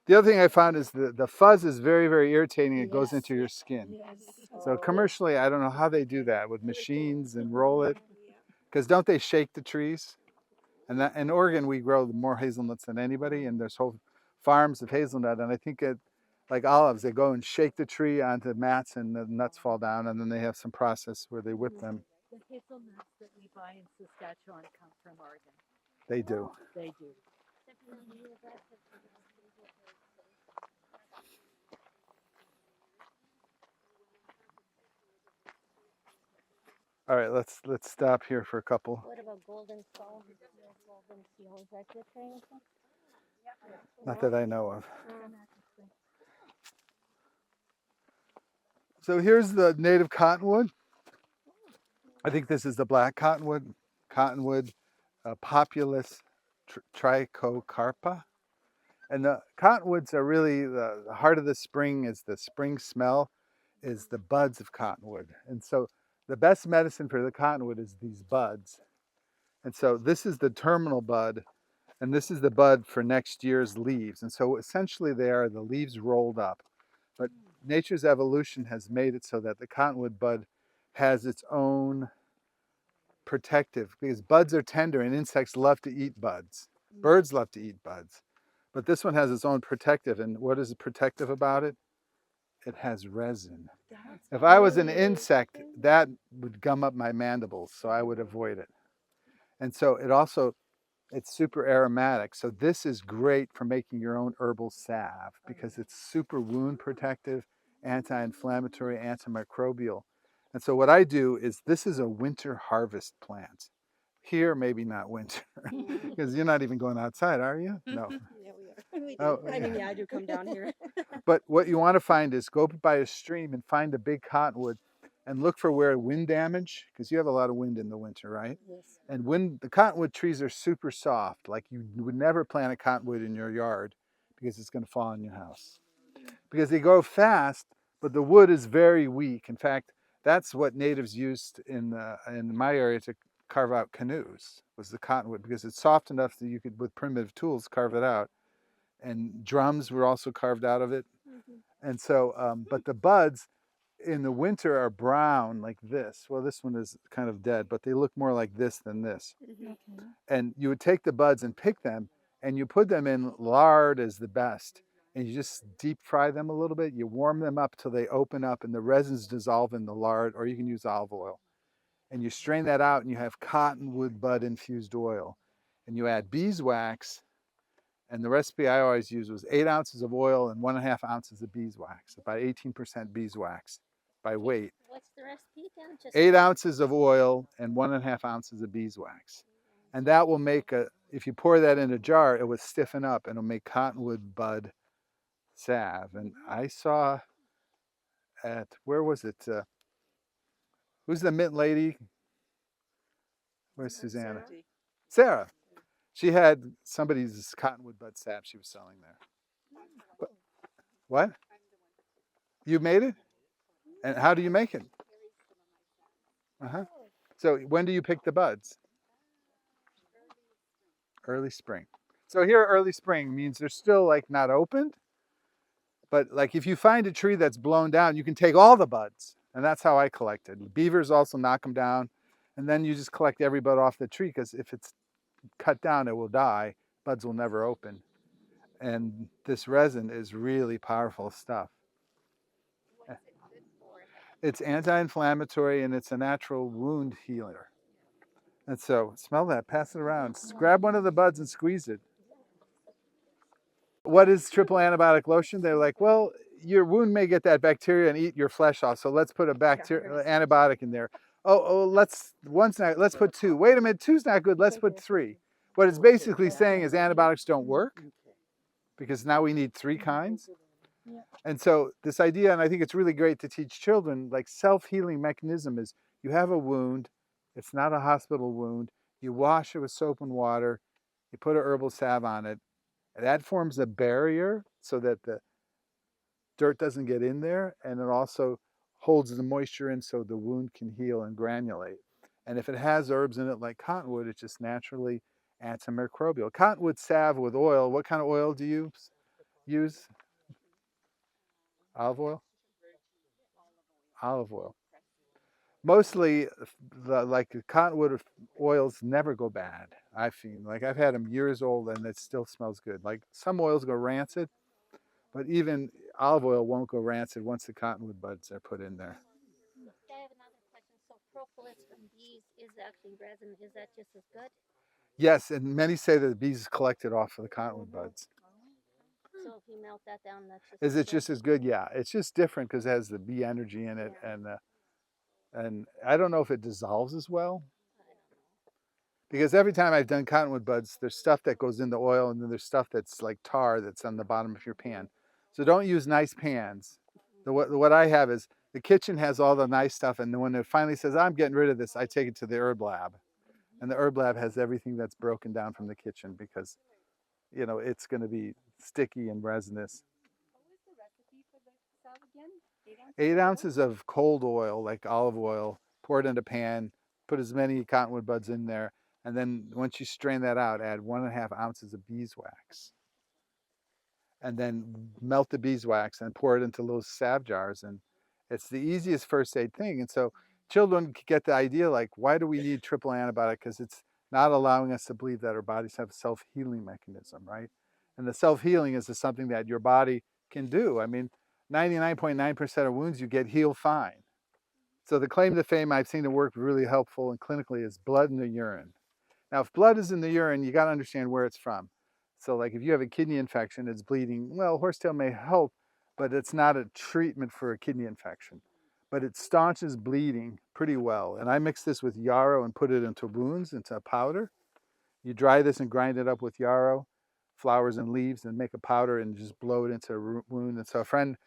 The other thing I found is the fuzz is very, very irritating. It goes into your skin. So commercially, I don't know how they do that with machines and roll it. Because don't they shake the trees? And in Oregon, we grow more hazelnuts than anybody, and there's whole farms of hazelnut. And I think like olives, they go and shake the tree onto mats, and the nuts fall down, and then they have some process where they whip them. The hazelnuts that we buy in Saskatchewan come from Oregon. They do. They do. All right, let's stop here for a couple. What about golden seal? Golden seal, is that good for anything? Not that I know of. So here's the native cottonwood. I think this is the black cottonwood. Cottonwood, Populus trichocarpa. And the cottonwoods are really the heart of the spring. Is the spring smell, is the buds of cottonwood. And so the best medicine for the cottonwood is these buds. And so this is the terminal bud, and this is the bud for next year's leaves. And so essentially they are the leaves rolled up. But nature's evolution has made it so that the cottonwood bud has its own protective, because buds are tender and insects love to eat buds. Birds love to eat buds. But this one has its own protective. And what is protective about it? It has resin. If I was an insect, that would gum up my mandibles, so I would avoid it. And so it's super aromatic. So this is great for making your own herbal salve because it's super wound protective, anti-inflammatory, antimicrobial. And so what I do is, this is a winter harvest plant. Here, maybe not winter, because you're not even going outside, are you? No. Yeah, we are. We do. Oh, I mean, yeah, I do come down here. But what you want to find is go by a stream and find a big cottonwood and look for where wind damage, because you have a lot of wind in the winter, right? Yes. And when the cottonwood trees are super soft, like you would never plant a cottonwood in your yard because it's going to fall on your house. Because they grow fast, but the wood is very weak. In fact, that's what natives used in my area to carve out canoes, was the cottonwood, because it's soft enough that you could, with primitive tools, carve it out. And drums were also carved out of it. And so, but the buds in the winter are brown like this. Well, this one is kind of dead, but they look more like this than this. And you would take the buds and pick them, and you put them in lard as the best. And you just deep fry them a little bit. You warm them up till they open up and the resins dissolve in the lard, or you can use olive oil. And you strain that out and you have cottonwood bud infused oil. And you add beeswax. And the recipe I always used was 8 ounces of oil and 1.5 ounces of beeswax, about 18% beeswax by weight. What's the recipe again? Just 8 ounces of oil and 1.5 ounces of beeswax. And that will make if you pour that in a jar, it will stiffen up and it'll make cottonwood bud salve. And I saw where was it? Who's the mint lady? Where's Susanna? Sarah. She had somebody's cottonwood bud salve she was selling there. But, what? You made it? And how do you make it? So when do you pick the buds? Early spring. So here early spring means they're still like not opened. But like if you find a tree that's blown down, you can take all the buds. And that's how I collected. Beavers also knock them down. And then you just collect every bud off the tree, because if it's cut down, it will die. Buds will never open. And this resin is really powerful stuff. what is it good for? It's anti-inflammatory and it's a natural wound healer. And so smell that, pass it around. Grab one of the buds and squeeze it. What is triple antibiotic lotion? They're like, well, your wound may get that bacteria and eat your flesh off, so let's put a antibiotic in there. Let's put 2. Wait a minute, 2's not good, let's put 3. What it's basically saying is antibiotics don't work, because now we need 3 kinds. And so this idea, and I think it's really great to teach children, like self-healing mechanism is, you have a wound, it's not a hospital wound, you wash it with soap and water, you put a herbal salve on it, and that forms a barrier so that the dirt doesn't get in there, and it also holds the moisture in so the wound can heal and granulate. And if it has herbs in it like cottonwood, it's just naturally antimicrobial. Cottonwood salve with oil, what kind of oil do you use? Olive oil? Olive oil. Mostly, like cottonwood oils never go bad. I feel like I've had them years old and it still smells good. Like some oils go rancid, but even olive oil won't go rancid once the cottonwood buds are put in there. I have another question. So propolis from bees is actually resin. Is that just as good? Yes, and many say that the bees collect it off of the cottonwood buds. So if you melt that down, that's just. Is as it good? just as good? Yeah, it's just different because it has the bee energy in it, and I don't know if it dissolves as well. Because every time I've done cottonwood buds, there's stuff that goes in the oil, and then there's stuff that's like tar that's on the bottom of your pan. So don't use nice pans. What I have is the kitchen has all the nice stuff, and then when it finally says I'm getting rid of this, I take it to the herb lab, and the herb lab has everything that's broken down from the kitchen because it's going to be sticky and resinous. What was the recipe for the salve again? 8 ounces of cold oil, like olive oil, pour it in a pan, put as many cottonwood buds in there, and then once you strain that out, add 1.5 ounces of beeswax. And then melt the beeswax and pour it into little salve jars. And it's the easiest first aid thing. And so children get the idea, like, why do we need triple antibiotic? Because it's not allowing us to believe that our bodies have a self-healing mechanism, right? And the self-healing is something that your body can do. I mean, 99.9% of wounds you get heal fine. So the claim to fame I've seen it work really helpful and clinically is blood in the urine. Now, if blood is in the urine, you got to understand where it's from. So like if you have a kidney infection, it's bleeding, well, horsetail may help, but it's not a treatment for a kidney infection. But it staunches bleeding pretty well. And I mix this with yarrow and put it into wounds, into a powder. You dry this and grind it up with yarrow, flowers and leaves, and make a powder and just blow it into a wound. And so a friend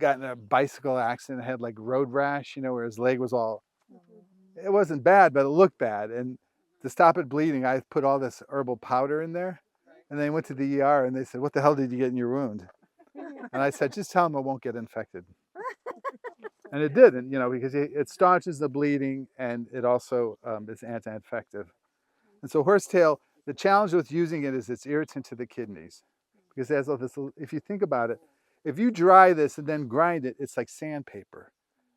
got in a bicycle accident, had like road rash, where his leg was all, it wasn't bad, but it looked bad. And to stop it bleeding, I put all this herbal powder in there. And they went to the ER and they said, what the hell did you get in your wound? And I said, just tell them it won't get infected. And it didn't, because it staunches the bleeding and it also is anti-infective. And so horsetail, the challenge with using it is it's irritant to the kidneys. Because it has all this, if you think about it, if you dry this and then grind it, it's like sandpaper.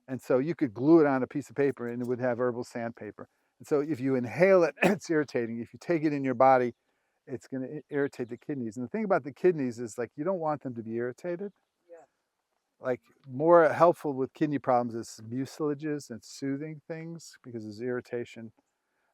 And so you could glue it on a piece of paper and it would have herbal sandpaper. And so if you inhale it, it's irritating. If you take it in your body, it's going to irritate the kidneys. And the thing about the kidneys is like you don't want them to be irritated. Like more helpful with kidney problems is mucilages and soothing things because there's irritation.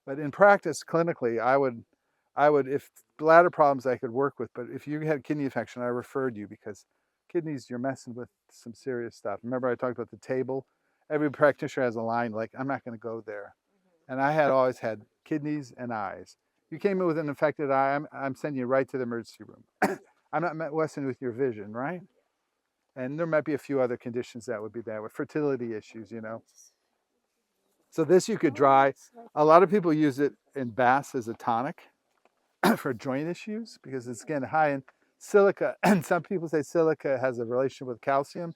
But in practice, clinically, I would, if bladder problems I could work with, but if you had kidney infection, I referred you because kidneys, you're messing with some serious stuff. Remember I talked about the table? Every practitioner has a line like, I'm not going to go there. And I had always had kidneys and eyes. You came in with an infected eye, I'm sending you right to the emergency room. I'm not messing with your vision, right? And there might be a few other conditions that would be there with fertility issues, So this you could dry. A lot of people use it in baths as a tonic for joint issues because it's again high in silica. And some people say silica has a relation with calcium,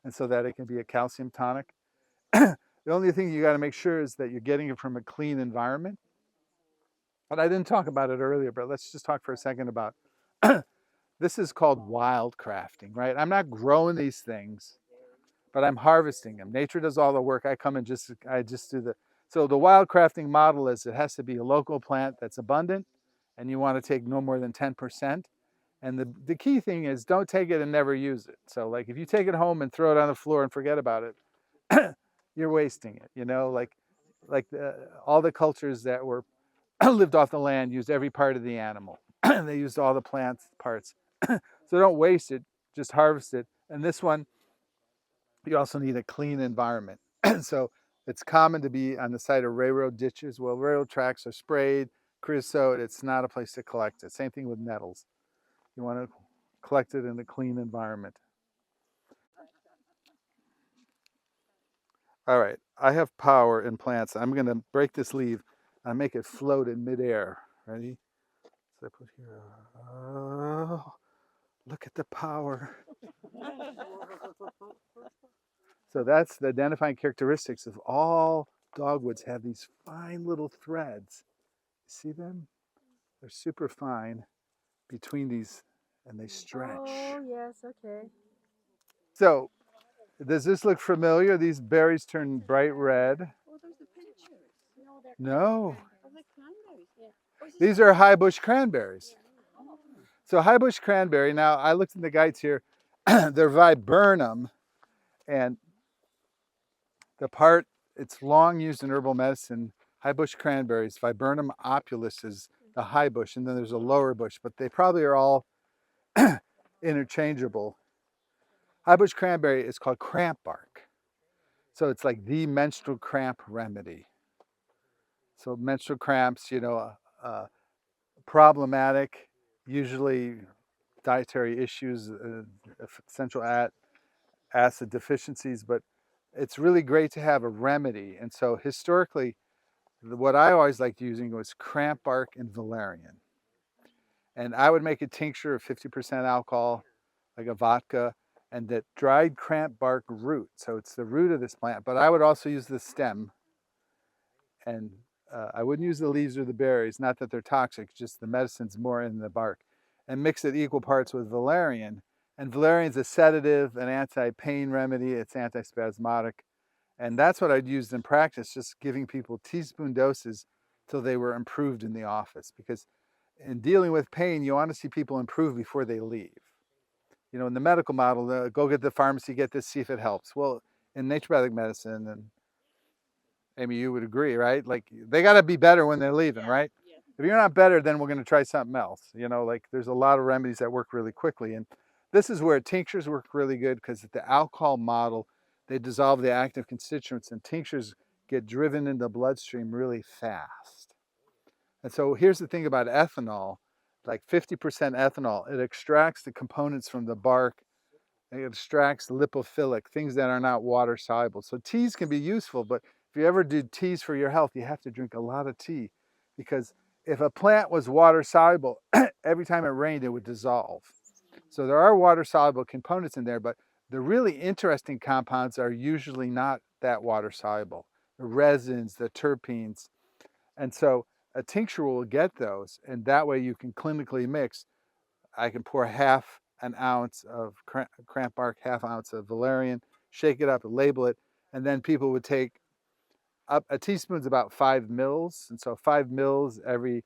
and so that it can be a calcium tonic. The only thing you got to make sure is that you're getting it from a clean environment. But I didn't talk about it earlier, but let's just talk for a second about this is called wild crafting, right? I'm not growing these things, but I'm harvesting them. Nature does all the work. I come and I just do the. So the wild crafting model is it has to be a local plant that's abundant, and you want to take no more than 10%. And the key thing is don't take it and never use it. So like if you take it home and throw it on the floor and forget about it, you're wasting it. All the cultures that were lived off the land used every part of the animal. They used all the plant parts. So don't waste it, just harvest it. And this one, you also need a clean environment. So it's common to be on the side of railroad ditches. Well, railroad tracks are sprayed, creosote, it's not a place to collect it. Same thing with nettles. You want to collect it in a clean environment. All right, I have power in plants. I'm going to break this leaf and make it float in midair. Ready? So I put here, oh, look at the power. So that's the identifying characteristics of all dogwoods have these fine little threads. See them? They're super fine between these and they stretch. Oh, yes, okay. So does this look familiar? These berries turn bright red. Oh, those are pictures. No, they're No, Oh, the cranberries. Yeah. Oh, is this these are high bush cranberries. So high bush cranberry, now I looked in the guides here, they're viburnum, and the part, it's long used in herbal medicine high bush cranberries. Viburnum opulus is the high bush, and then there's a lower bush, but they probably are all interchangeable. High bush cranberry is called cramp bark. So it's like the menstrual cramp remedy. So menstrual cramps, problematic, usually dietary issues, essential acid deficiencies, but it's really great to have a remedy. And so historically, what I always liked using was cramp bark and valerian. And I would make a tincture of 50% alcohol, like a vodka, and that dried cramp bark root. So it's the root of this plant, but I would also use the stem. And I wouldn't use the leaves or the berries, not that they're toxic, just the medicine's more in the bark. And mix it equal parts with valerian. And valerian's a sedative, an anti-pain remedy, it's antispasmodic. And that's what I'd used in practice, just giving people teaspoon doses till they were improved in the office. Because in dealing with pain, you want to see people improve before they leave. In the medical model, go get the pharmacy, get this, see if it helps. Well, in naturopathic medicine, and Amy, you would agree, right? Like they got to be better when they're leaving, right? Yeah. If you're not better, then we're going to try something else. Like there's a lot of remedies that work really quickly. And this is where tinctures work really good because the alcohol model, they dissolve the active constituents and tinctures get driven into the bloodstream really fast. And so here's the thing about ethanol, like 50% ethanol, it extracts the components from the bark. It extracts lipophilic, things that are not water soluble. So teas can be useful, but if you ever do teas for your health, you have to drink a lot of tea because if a plant was water soluble, every time it rained, it would dissolve. So there are water soluble components in there, but the really interesting compounds are usually not that water soluble. The resins, the terpenes. And so a tincture will get those, and that way you can clinically mix. I can pour half an ounce of cramp bark, half ounce of valerian, shake it up, label it, and then people would take up a teaspoon's about 5 mils, and so 5 mils every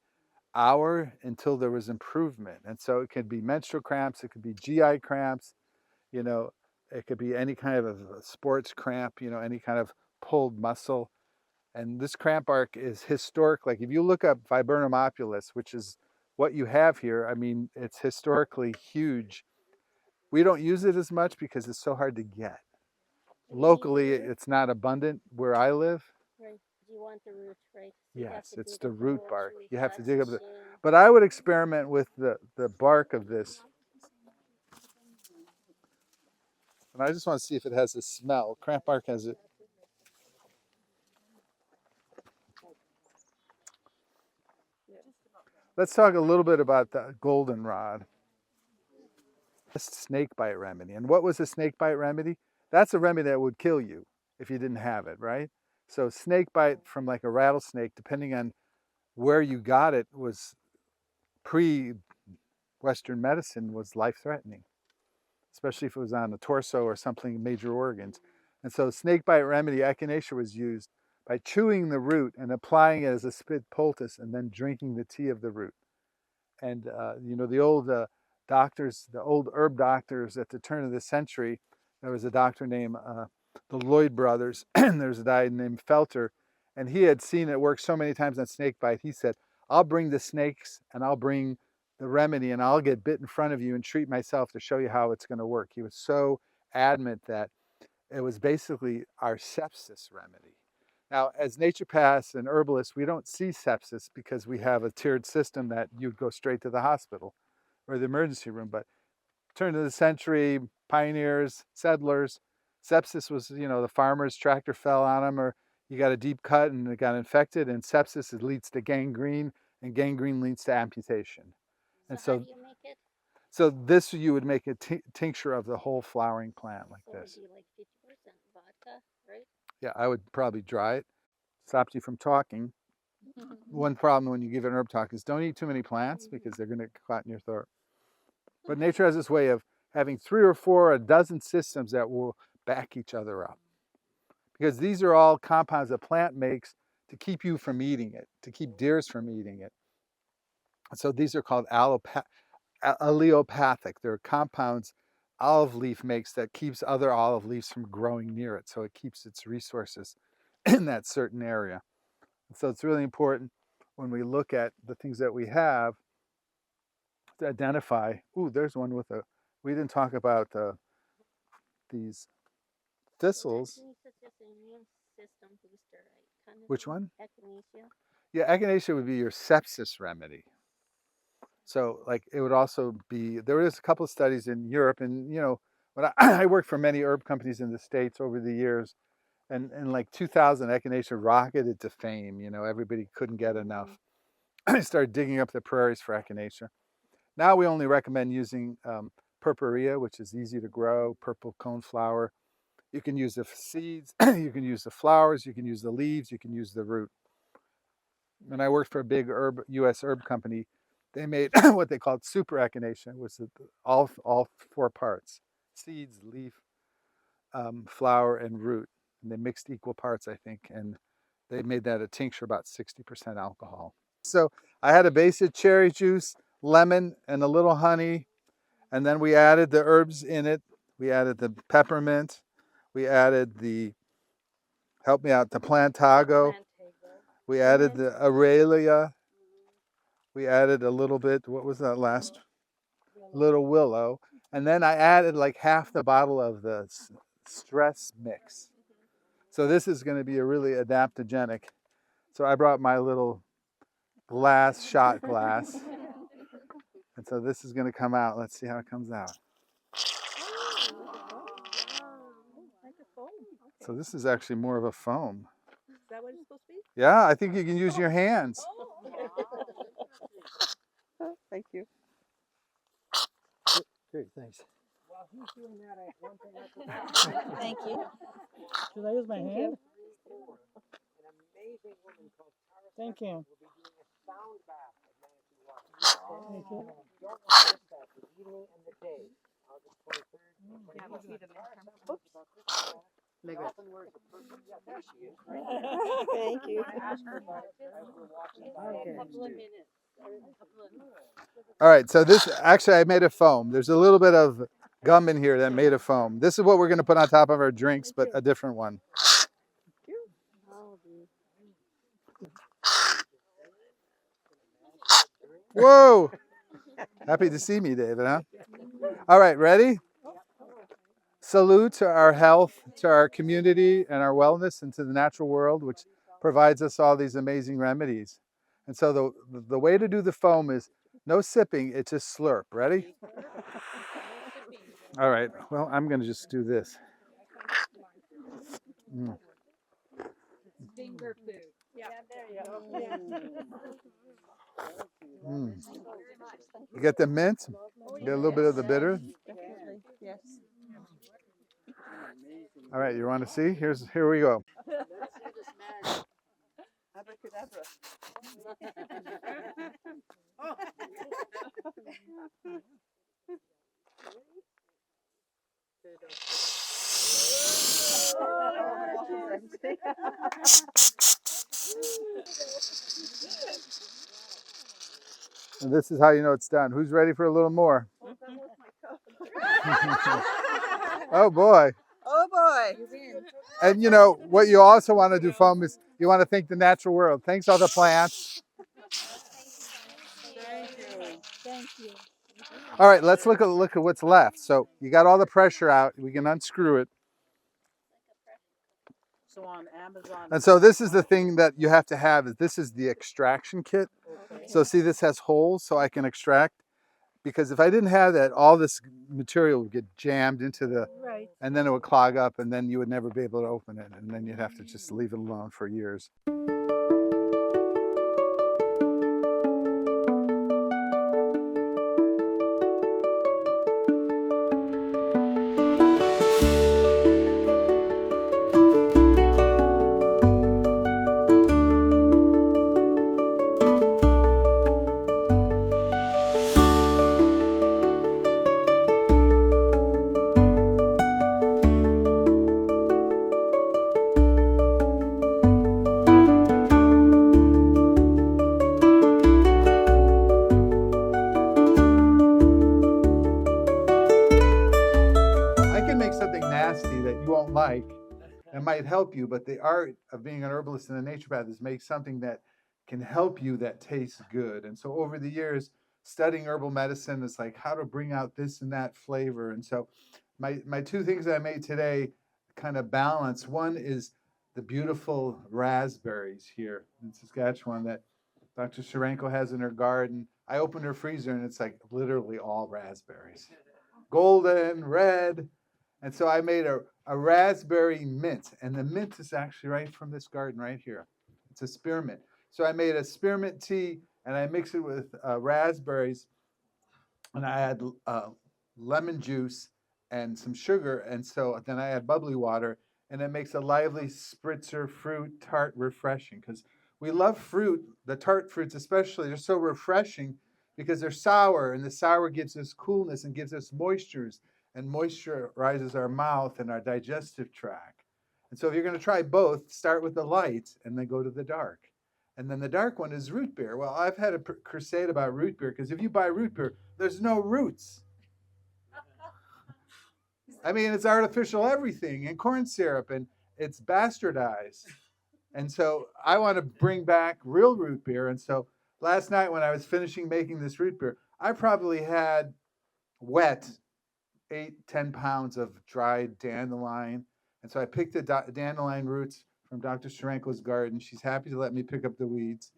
hour until there was improvement. And so it could be menstrual cramps, it could be GI cramps, it could be any kind of a sports cramp, any kind of pulled muscle. And this cramp bark is historic. Like if you look up Viburnum opulus, which is what you have here, I mean, it's historically huge. We don't use it as much because it's so hard to get. Locally, it's not abundant where I live. Right. You want the roots, right? So you have Yes, to it's dig the up root holes bark. really You have to fast dig and up the. shame. But I would experiment with the bark of this. And I just want to see if it has a smell. Cramp bark has it. Let's talk a little bit about the goldenrod. Snake bite remedy. And what was a snake bite remedy? That's a remedy that would kill you if you didn't have it, right? So snake bite from like a rattlesnake, depending on where you got it, was pre-Western medicine was life-threatening, especially if it was on the torso or something major organs. And so snake bite remedy, echinacea, was used by chewing the root and applying it as a spit poultice and then drinking the tea of the root. And the old doctors, the old herb doctors at the turn of the century, there was a doctor named the Lloyd brothers, and there's a guy named Felter, and he had seen it work so many times on snake bite. He said, I'll bring the snakes and I'll bring the remedy and I'll get bit in front of you and treat myself to show you how it's going to work. He was so adamant that it was basically our sepsis remedy. Now, as naturopaths and herbalists, we don't see sepsis because we have a tiered system that you'd go straight to the hospital or the emergency room. But turn of the century, pioneers, settlers, sepsis was, the farmer's tractor fell on them, or you got a deep cut and it got infected, and sepsis leads to gangrene, and gangrene leads to amputation. And So how so, do you make it? so this you would make a tincture of the whole flowering plant like So this. it'd be like 50% vodka, right? Yeah, I would probably dry it. Stopped you from talking. One problem when you give an herb talk is don't eat too many plants because they're going to get caught in your throat. But nature has this way of having 3 or 4, a dozen systems that will back each other up. Because these are all compounds a plant makes to keep you from eating it, to keep deers from eating it. So these are called allelopathic. They're compounds olive leaf makes that keeps other olive leaves from growing near it. So it keeps its resources in that certain area. So it's really important when we look at the things that we have to identify. Ooh, there's one with a. We didn't talk about these thistles. Echinacea is just an immune system booster, right? Kind of Which thing. one? Echinacea. Yeah, echinacea would be your sepsis remedy. So, like, it would also be. There is a couple of studies in Europe, and when I worked for many herb companies in the States over the years, and in like 2000, echinacea rocketed to fame. Everybody couldn't get enough. I started digging up the prairies for echinacea. Now we only recommend using purpurea, which is easy to grow, purple coneflower. You can use the seeds, you can use the flowers, you can use the leaves, you can use the root. When I worked for a big U.S. herb company, they made what they called super echinacea, which is all 4 parts: seeds, leaf, flower, and root. And they mixed equal parts, I think, and they made that a tincture, about 60% alcohol. So I had a base of cherry juice, lemon, and a little honey, and then we added the herbs in it. We added the peppermint. We added the, help me out, the plantago. We added the aurelia. We added a little bit, what was that last? Little willow. And then I added like half the bottle of the stress mix. So this is going to be a really adaptogenic. So I brought my little shot glass. And so this is going to come out. Let's see how it comes out. So this is actually more of a foam. Is that what it's supposed to be? Yeah, I think you can use your hands. Thank you. Great, thanks. Thank you. Should I use my hand? Thank you. Thank you. Thank you. All right, so this, actually I made a foam. There's a little bit of gum in here that made a foam. This is what we're going to put on top of our drinks, but a different one. Whoa! Happy to see me, David, huh? All right, ready? Salute to our health, to our community, and our wellness, and to the natural world, which provides us all these amazing remedies. And so the way to do the foam is no sipping, it's just slurp. Ready? All right, well, I'm going to just do this. Mm. Finger food. Yeah, there you go. Mm. You get the mint, you get a little bit of the bitter. Definitely. Yes. All right, you want to see? Here we go. Abracadabra. And this is how you know it's done. Who's ready for a little more? Oh boy. Oh boy. And what you also want to do, foam, is you want to thank the natural world. Thanks all the plants. Thank you. All right, let's look at what's left. So you got all the pressure out. We can unscrew it. So on Amazon. And so this is the thing that you have to have. This is the extraction kit. Okay. So see, this has holes so I can extract. Because if I didn't have that, all this material would get jammed into the, Right. and then it would clog up, and then you would never be able to open it. And then you'd have to just leave it alone for years. It might help you, but the art of being an herbalist and a naturopath is make something that can help you that tastes good. And so over the years, studying herbal medicine is like how to bring out this and that flavor. And so my two things I made today kind of balance. One is the beautiful raspberries here in Saskatchewan that Dr. Sharenko has in her garden. I opened her freezer and it's like literally all raspberries, golden, red. And so I made a raspberry mint, and the mint is actually right from this garden right here. It's a spearmint. So I made a spearmint tea, and I mixed it with raspberries, and I add lemon juice and some sugar, and so then I add bubbly water, and it makes a lively spritzer fruit tart refreshing. Because we love fruit, the tart fruits especially, they're so refreshing because they're sour, and the sour gives us coolness and gives us moistures, and moisturizes our mouth and our digestive tract. And so if you're going to try both, start with the light and then go to the dark. And then the dark one is root beer. Well, I've had a crusade about root beer because if you buy root beer, there's no roots. I mean, it's artificial everything and corn syrup and it's bastardized. And so I want to bring back real root beer. And so last night when I was finishing making this root beer, I probably had wet 8-10 pounds of dried dandelion. And so I picked the dandelion roots from Dr. Sharenko's garden. She's happy to let me pick up the weeds.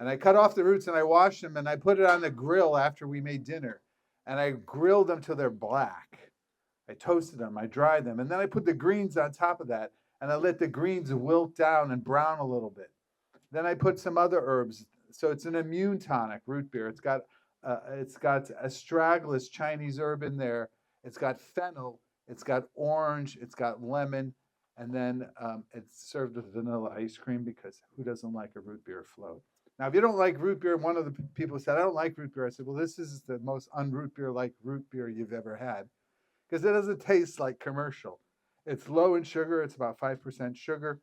And I cut off the roots and I washed them and I put it on the grill after we made dinner. And I grilled them till they're black. I toasted them, I dried them, and then I put the greens on top of that, and I let the greens wilt down and brown a little bit. Then I put some other herbs. So it's an immune tonic, root beer. It's got astragalus, Chinese herb in there. It's got fennel. It's got orange. It's got lemon. And then it's served with vanilla ice cream because who doesn't like a root beer float? Now, if you don't like root beer, one of the people said, I don't like root beer. I said, well, this is the most un-root beer-like root beer you've ever had because it doesn't taste like commercial. It's low in sugar. It's about 5% sugar.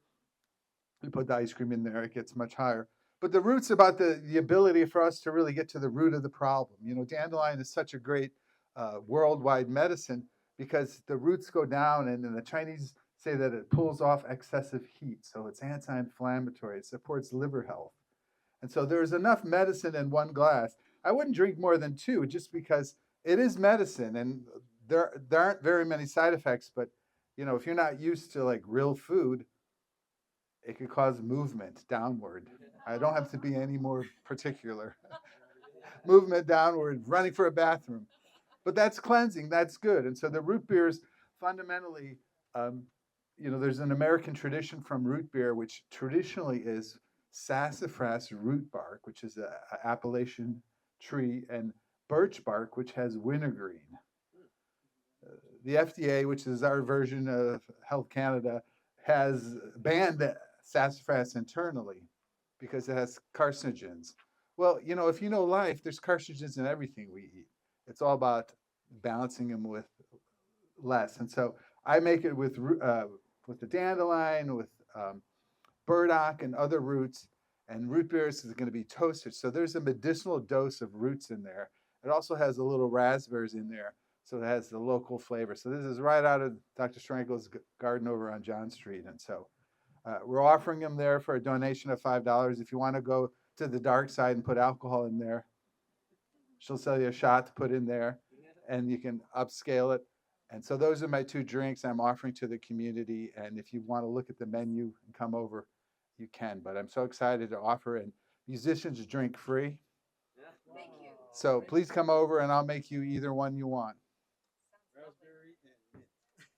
You put the ice cream in there, it gets much higher. But the root's about the ability for us to really get to the root of the problem. You know, dandelion is such a great worldwide medicine because the roots go down, and then the Chinese say that it pulls off excessive heat. So it's anti-inflammatory. It supports liver health. And so there's enough medicine in one glass. I wouldn't drink more than two just because it is medicine and there aren't very many side effects. But, you know, if you're not used to like real food, it could cause movement downward. I don't have to be any more particular. Movement downward, running for a bathroom. But that's cleansing, that's good. And so the root beers fundamentally, you know, there's an American tradition from root beer, which traditionally is sassafras root bark, which is an Appalachian tree, and birch bark, which has wintergreen. The FDA, which is our version of Health Canada, has banned sassafras internally because it has carcinogens. Well, you know, if you know life, there's carcinogens in everything we eat. It's all about balancing them with less. And so I make it with the dandelion, with burdock and other roots, and root beers is going to be toasted. So there's a medicinal dose of roots in there. It also has a little raspberries in there, so it has the local flavor. So this is right out of Dr. Sharenko's garden over on John Street. And so we're offering them there for a donation of $5. If you want to go to the dark side and put alcohol in there, she'll sell you a shot to put in there, and you can upscale it. And so those are my two drinks I'm offering to the community. And if you want to look at the menu and come over, you can. But I'm so excited to offer, and musicians drink free. Thank you. So please come over and I'll make you either one you want. Raspberry and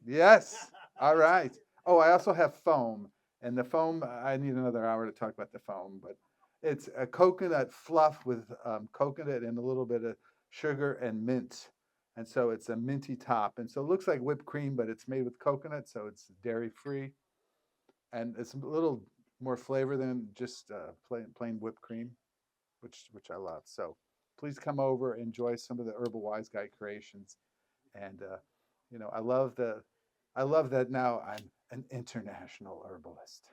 mint. Yes. All right. Oh, I also have foam. And the foam, I need another hour to talk about the foam, but it's a coconut fluff with coconut and a little bit of sugar and mint. And so it's a minty top. And so it looks like whipped cream, but it's made with coconut, so it's dairy free. And it's a little more flavor than just plain whipped cream, which I love. So please come over, enjoy some of the Herbal Wise Guy creations. And you know, I love that now I'm an international herbalist.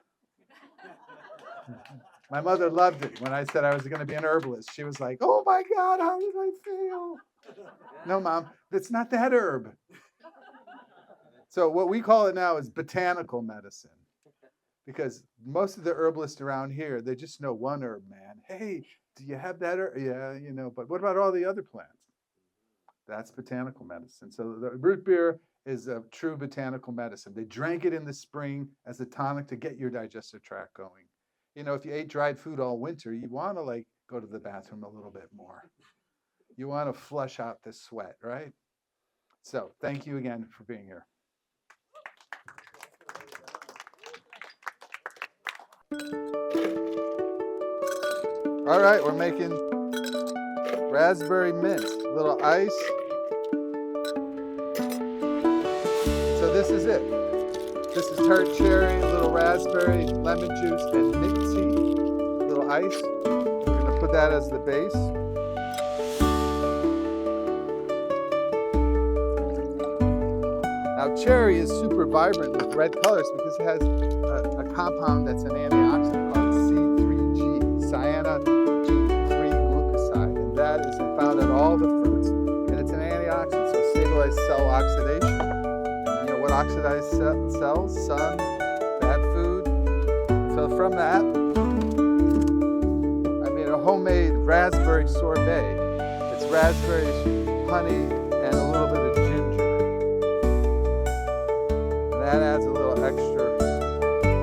My mother loved it when I said I was going to be an herbalist. She was like, "Oh my God, how did I fail?" No, Mom, that's not that herb. So what we call it now is botanical medicine, because most of the herbalists around here, they just know one herb, man. Hey, do you have that herb? Yeah, you know, but what about all the other plants? That's botanical medicine. So the root beer is a true botanical medicine. They drank it in the spring as a tonic to get your digestive tract going. You know, if you ate dried food all winter, you want to like go to the bathroom a little bit more. You want to flush out the sweat, right? So thank you again for being here. All right, we're making raspberry mint, little ice. So this is it. This is tart cherry, little raspberry, lemon juice, and mint tea. Little ice. We're gonna put that as the base. Now cherry is super vibrant with red colors because it has a compound that's an antioxidant called C3G, cyano-3-glucoside, and that is found in all the fruits, and it's an antioxidant, so it stabilizes cell oxidation. And you know what oxidized cells? Sun, bad food. So from that, I made a homemade raspberry sorbet. It's raspberries, honey, and a little bit of ginger. And that adds a little extra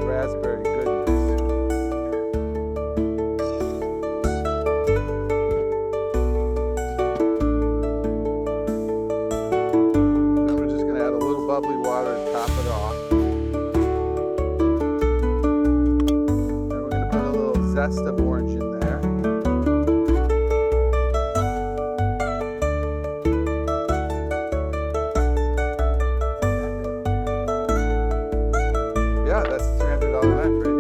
raspberry goodness. Then we're just going to add a little bubbly water to top it off. And we're going to put a little zest of orange in there. Yeah, that's a $300 knife right